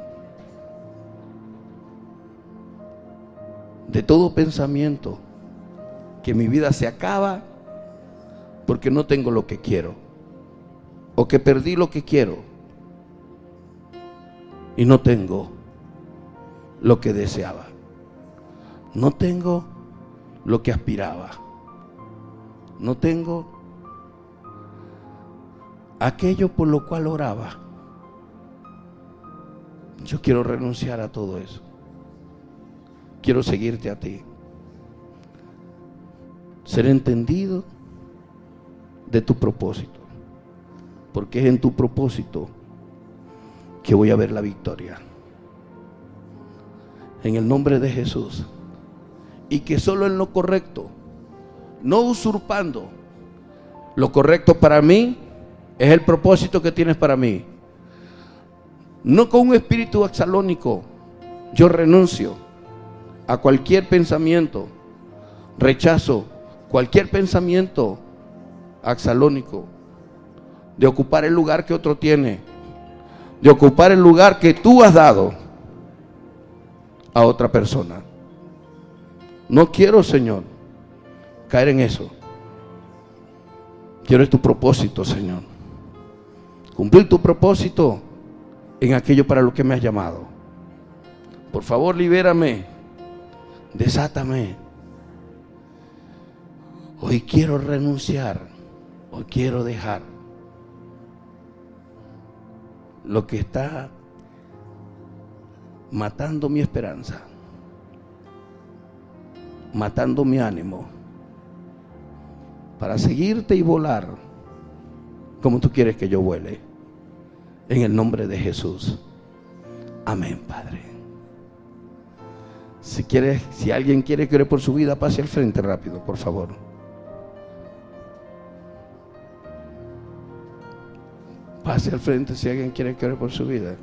de todo pensamiento que mi vida se acaba porque no tengo lo que quiero, o que perdí lo que quiero y no tengo lo que deseaba, no tengo lo que aspiraba, no tengo aquello por lo cual oraba. Yo quiero renunciar a todo eso. Quiero seguirte a ti, ser entendido de tu propósito, porque es en tu propósito que voy a ver la victoria. En el nombre de Jesús. Y que solo en lo correcto, no usurpando, lo correcto para mí es el propósito que tienes para mí. No con un espíritu axalónico. Yo renuncio a cualquier pensamiento, rechazo cualquier pensamiento axalónico, de ocupar el lugar que otro tiene, de ocupar el lugar que tú has dado a otra persona. No quiero, Señor, caer en eso. Quiero tu propósito, Señor. Cumplir tu propósito en aquello para lo que me has llamado. Por favor, libérame, desátame. Hoy quiero renunciar, hoy quiero dejar lo que está matando mi esperanza, matando mi ánimo, para seguirte y volar como tú quieres que yo vuele. En el nombre de Jesús. Amén, Padre. Si alguien quiere que ore por su vida, pase al frente rápido, por favor. Pase al frente si alguien quiere que ore por su vida.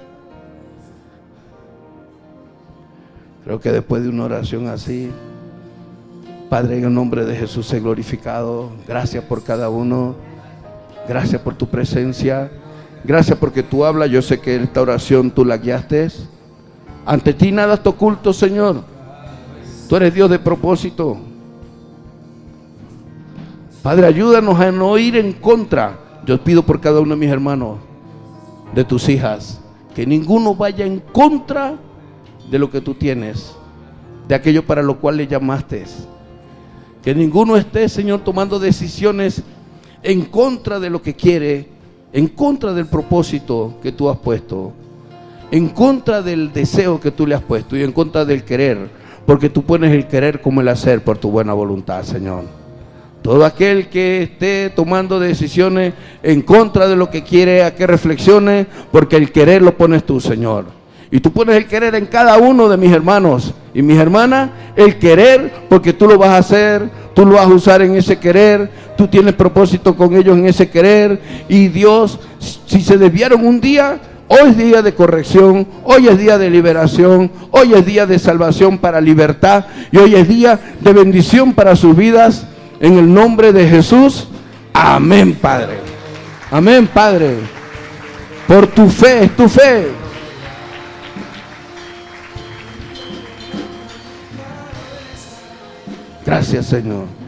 Creo que después de una oración así, Padre, en el nombre de Jesús, sé glorificado. Gracias por cada uno. Gracias por tu presencia. Gracias porque tú hablas. Yo sé que esta oración tú la guiaste. Ante ti nada está oculto, Señor. Tú eres Dios de propósito. Padre, ayúdanos a no ir en contra. Yo pido por cada uno de mis hermanos, de tus hijas, que ninguno vaya en contra de lo que tú tienes, de aquello para lo cual le llamaste. Que ninguno esté, Señor, tomando decisiones en contra de lo que quiere, en contra del propósito que tú has puesto, en contra del deseo que tú le has puesto y en contra del querer, porque tú pones el querer como el hacer por tu buena voluntad, Señor. Todo aquel que esté tomando decisiones en contra de lo que quiere, a que reflexione, porque el querer lo pones tú, Señor. Y tú pones el querer en cada uno de mis hermanos y mis hermanas, el querer, porque tú lo vas a hacer, tú lo vas a usar en ese querer, tú tienes propósito con ellos en ese querer. Y Dios, si se desviaron un día, hoy es día de corrección, hoy es día de liberación, hoy es día de salvación para libertad, y hoy es día de bendición para sus vidas. En el nombre de Jesús, amén, Padre. Amén, Padre. Por tu fe, es tu fe. Gracias, Señor.